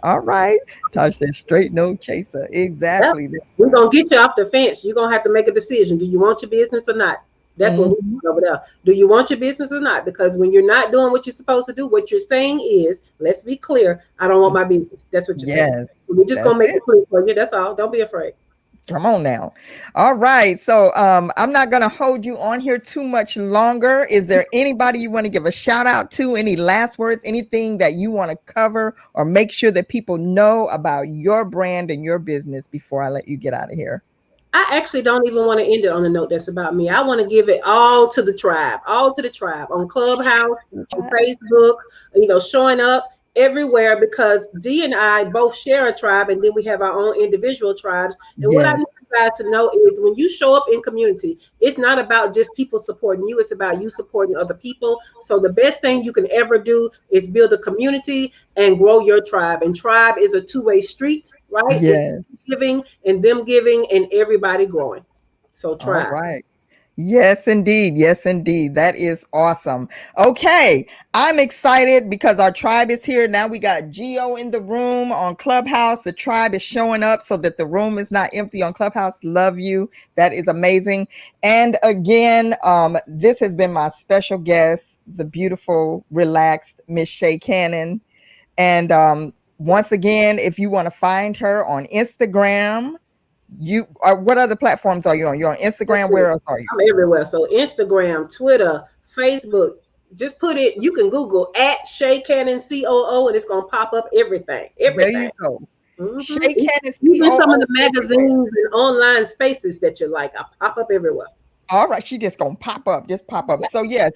All right. Tosh said straight, no chaser. Exactly. Yep. We're going to get you off the fence. You're going to have to make a decision. Do you want your business or not? That's what we're doing over there. Do you want your business or not? Because when you're not doing what you're supposed to do, what you're saying is, let's be clear, I don't want my business. That's what you're saying. We're just going to make it clear for you. That's all. Don't be afraid. Come on now. All right. So I'm not going to hold you on here too much longer. Is there anybody you want to give a shout out to? Any last words, anything that you want to cover or make sure that people know about your brand and your business before I let you get out of here? I actually don't even want to end it on a note that's about me. I want to give it all to the tribe, all to the tribe on Clubhouse, on Facebook, showing up everywhere because D and I both share a tribe and then we have our own individual tribes. And what I Yes. need you guys to know is when you show up in community, it's not about just people supporting you, it's about you supporting other people. So the best thing you can ever do is build a community and grow your tribe. And tribe is a two-way street, right? It's Yes. giving and them giving and everybody growing. So All try. right. Yes, indeed. Yes, indeed. That is awesome. Okay. I'm excited because our tribe is here. Now we got Geo in the room on Clubhouse. The tribe is showing up so that the room is not empty on Clubhouse. Love you. That is amazing. And again, this has been my special guest, the beautiful, relaxed Miss Sha'Cannon. And once again, if you want to find her on Instagram, you are, what other platforms are you on? You're on Instagram. Where else are you? I'm everywhere. So Instagram, Twitter, Facebook. Just put it. You can Google at Sha'Cannon COO, and it's gonna pop up everything. There you Everything. go. Mm-hmm. Sha'Cannon Even some of COO the magazines and online spaces that you like, I pop up everywhere. All right, she just gonna pop up, just pop up. So yes,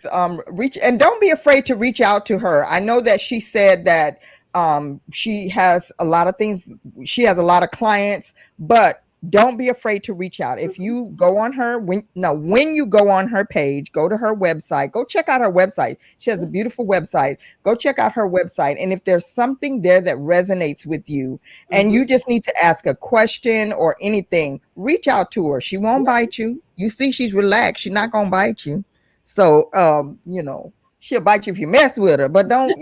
reach, and don't be afraid to reach out to her. I know that she said that she has a lot of things, she has a lot of clients, but don't be afraid to reach out. If you go on her when you go on her page, go to her website, go check out her website. She has a beautiful website. Go check out her website. And if there's something there that resonates with you and you just need to ask a question or anything, reach out to her. She won't bite you. You see, she's relaxed. She's not gonna bite you. So she'll bite you if you mess with her, but don't,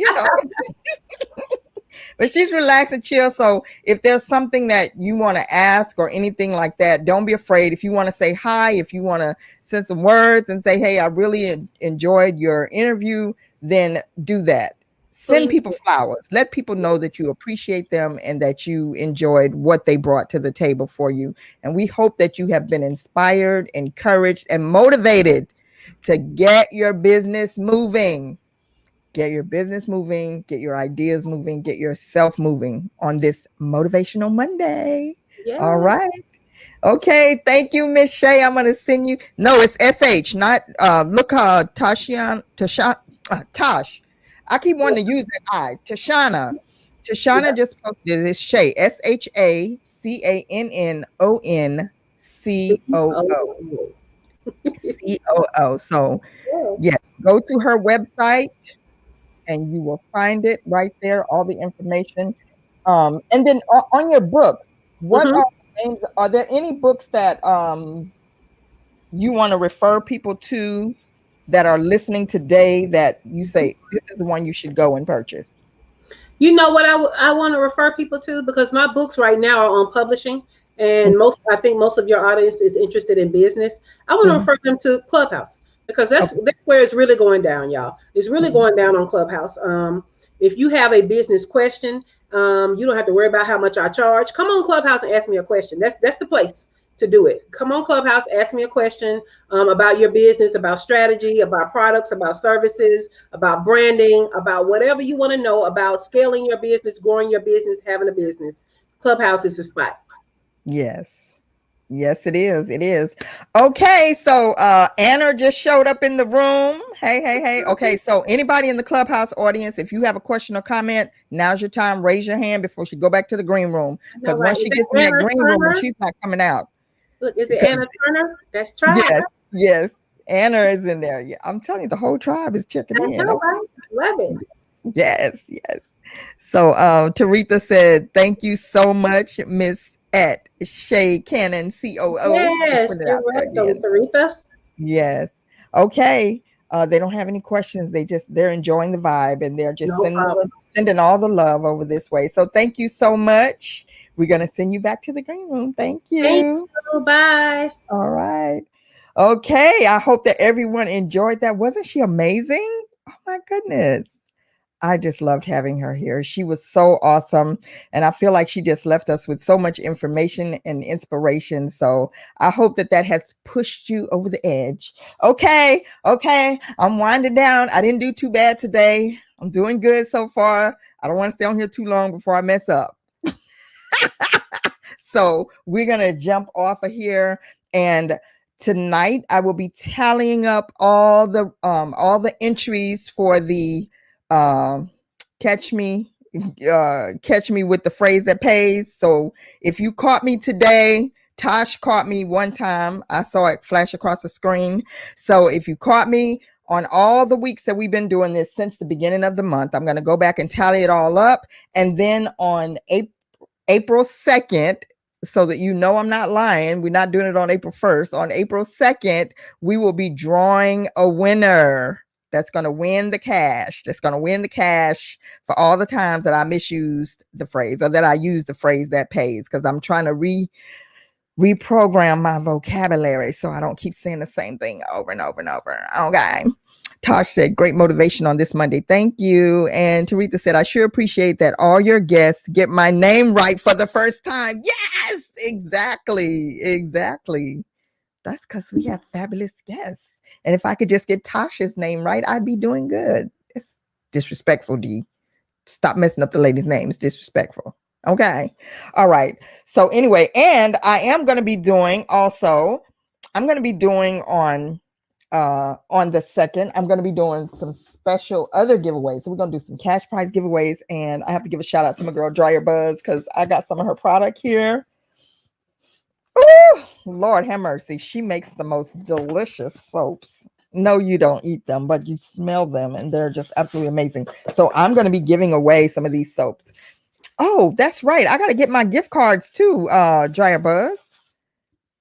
but she's relaxed and chill. So if there's something that you want to ask or anything like that, don't be afraid. If you want to say hi, if you want to send some words and say, hey, I really enjoyed your interview, then do that. Send people flowers. Let people know that you appreciate them and that you enjoyed what they brought to the table for you. And we hope that you have been inspired, encouraged, and motivated to get your business moving. Get your business moving, get your ideas moving, get yourself moving on this Motivational Monday. Yeah. All right. Okay. Thank you, Miss Shay. I'm going to send you. No, it's SH, not look Tosh. I keep wanting to use that I. Tashana. Tashana just posted this Shay, SHACANNONCOO. COO. So, yeah, go to her website and you will find it right there, all the information. And then on your book, what are the names? Are there any books that you want to refer people to that are listening today that you say this is the one you should go and purchase? You know what I want to refer people to, because my books right now are on publishing, and I think most of your audience is interested in business. I want to refer them to Clubhouse, because that's where it's really going down, y'all. It's really going down on Clubhouse. If you have a business question, you don't have to worry about how much I charge. Come on Clubhouse and ask me a question. That's the place to do it. Come on Clubhouse, ask me a question about your business, about strategy, about products, about services, about branding, about whatever you want to know about scaling your business, growing your business, having a business. Clubhouse is the spot. Yes. Yes, it is. It is. Okay, so Anna just showed up in the room. Hey. Okay, so anybody in the Clubhouse audience, if you have a question or comment, now's your time. Raise your hand before she go back to the green room. Because once she gets in that green room, she's not coming out. Look, is it Anna Turner? That's tribe. Yes. Anna is in there. Yeah, I'm telling you, the whole tribe is checking in. Know, right? Love it. Yes. So Taretha said, thank you so much, Miss at Sha'Cannon COO. Yes, you're welcome, Taretha. Yes. Okay. They don't have any questions. They're enjoying the vibe, and they're just sending all the love over this way. So thank you so much. We're going to send you back to the green room. Thank you. Thank you. Bye. All right. Okay. I hope that everyone enjoyed that. Wasn't she amazing? Oh my goodness. I just loved having her here. She was so awesome. And I feel like she just left us with so much information and inspiration. So I hope that has pushed you over the edge. Okay. I'm winding down. I didn't do too bad today. I'm doing good so far. I don't want to stay on here too long before I mess up. So we're going to jump off of here. And tonight I will be tallying up all the entries for the catch me with the phrase that pays. So if you caught me today, Tosh caught me one time. I saw it flash across the screen. So if you caught me on all the weeks that we've been doing this since the beginning of the month, I'm going to go back and tally it all up. And then on April 2nd, so that you know I'm not lying, we're not doing it on April 1st. On April 2nd, we will be drawing a winner that's going to win the cash. That's going to win the cash for all the times that I misused the phrase, or that I used the phrase that pays, because I'm trying to reprogram my vocabulary so I don't keep saying the same thing over and over and over. Okay. Tosh said, great motivation on this Monday. Thank you. And Taretha said, I sure appreciate that all your guests get my name right for the first time. Yes, exactly. That's because we have fabulous guests. And if I could just get Tasha's name right, I'd be doing good. It's disrespectful, D. Stop messing up the ladies' names. Disrespectful. Okay. All right. So anyway, and I am going to be doing also, I'm going to be doing on the 2nd, I'm going to be doing some special other giveaways. So we're going to do some cash prize giveaways. And I have to give a shout out to my girl Dryer Buzz, because I got some of her product here. Oh, Lord have mercy. She makes the most delicious soaps. No, you don't eat them, but you smell them and they're just absolutely amazing. So I'm going to be giving away some of these soaps. Oh, that's right. I got to get my gift cards too, Dryer Buzz.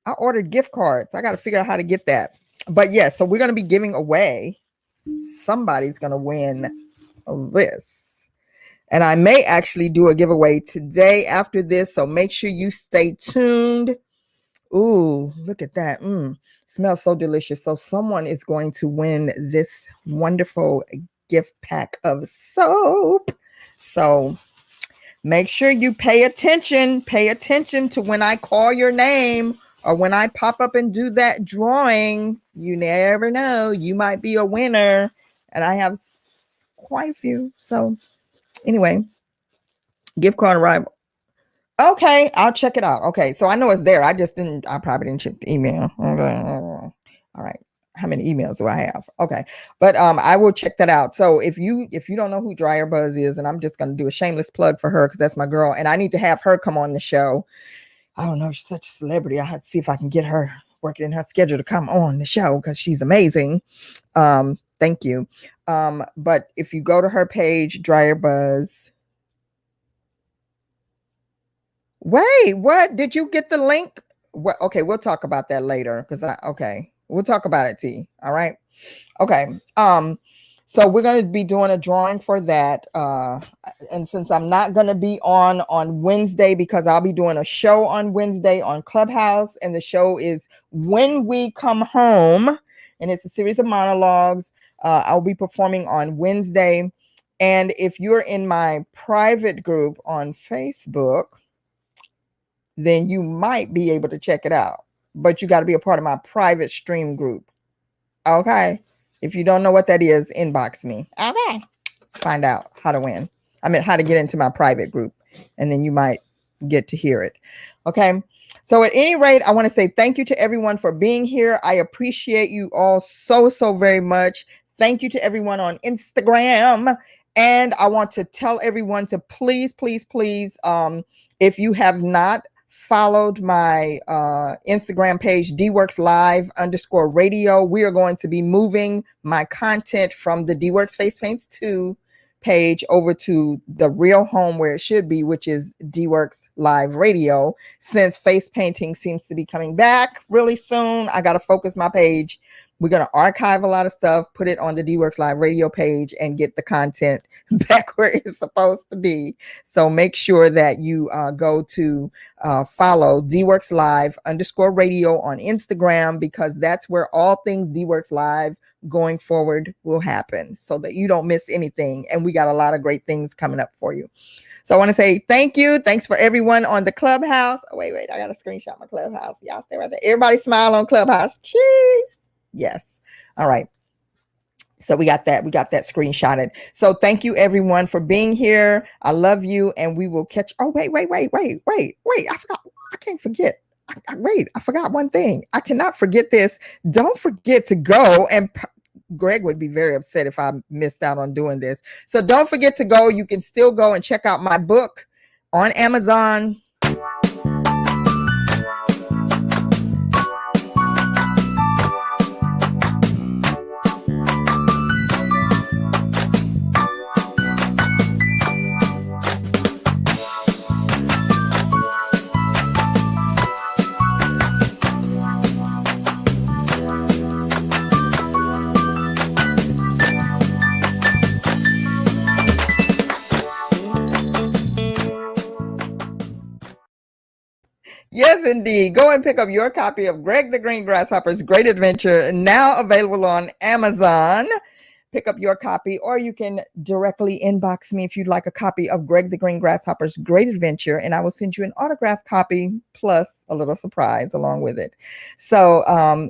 I ordered gift cards. I got to figure out how to get that. But yes, so we're going to be giving away. Somebody's going to win this. And I may actually do a giveaway today after this. So make sure you stay tuned. Ooh, look at that. Smells so delicious. So someone is going to win this wonderful gift pack of soap. So make sure you pay attention. Pay attention to when I call your name or when I pop up and do that drawing. You never know. You might be a winner. And I have quite a few. So anyway, gift card arrival. Okay, I'll check it out. Okay, so I know it's there. I probably didn't check the email. Okay. All right. How many emails do I have? Okay. But I will check that out. So if you don't know who Dryer Buzz is, and I'm just going to do a shameless plug for her because that's my girl, and I need to have her come on the show. I don't know, she's such a celebrity. I have to see if I can get her working in her schedule to come on the show because she's amazing. Thank you. But if you go to her page, Dryer Buzz. Wait, what? Did you get the link? What? Okay, we'll talk about that later we'll talk about it, T. All right. Okay. So we're going to be doing a drawing for that. And since I'm not going to be on Wednesday, because I'll be doing a show on Wednesday on Clubhouse, and the show is When We Come Home, and it's a series of monologues. I'll be performing on Wednesday. And if you're in my private group on Facebook, then you might be able to check it out. But you got to be a part of my private stream group. Okay. If you don't know what that is, inbox me. Okay. Find out how to win. How to get into my private group. And then you might get to hear it. Okay. So at any rate, I want to say thank you to everyone for being here. I appreciate you all so very much. Thank you to everyone on Instagram. And I want to tell everyone to please, if you have not followed my Instagram page, DeeWorks Live _radio. We are going to be moving my content from the DeeWorks Face Paints 2 page over to the real home where it should be, which is DeeWorks Live Radio. Since face painting seems to be coming back really soon, I got to focus my page. We're going to archive a lot of stuff, put it on the DeeWorks Live Radio page, and get the content back where it's supposed to be. So make sure that you go to follow DeeWorks Live _radio on Instagram, because that's where all things DeeWorks Live going forward will happen, so that you don't miss anything. And we got a lot of great things coming up for you. So I want to say thank you. Thanks for everyone on the Clubhouse. Oh, wait, I got to screenshot my Clubhouse. Y'all stay right there. Everybody smile on Clubhouse. Cheese. Yes. All right. So we got that screenshotted. So thank you everyone for being here. I love you, and we will catch. Oh, wait. I forgot. I can't forget. Wait, I forgot one thing. I cannot forget this. Don't forget to go and Greg would be very upset if I missed out on doing this. So don't forget to go. You can still go and check out my book on Amazon. Yes, indeed. Go and pick up your copy of Greg the Green Grasshopper's Great Adventure, now available on Amazon. Pick up your copy, or you can directly inbox me if you'd like a copy of Greg the Green Grasshopper's Great Adventure, and I will send you an autographed copy plus a little surprise along with it. So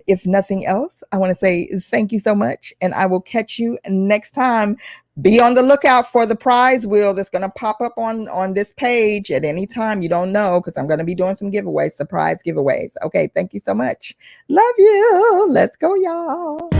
if nothing else, I want to say thank you so much, and I will catch you next time. Be on the lookout for the prize wheel that's going to pop up on this page at any time. You don't know, because I'm going to be doing some giveaways, surprise giveaways. Okay, thank you so much. Love you. Let's go, y'all.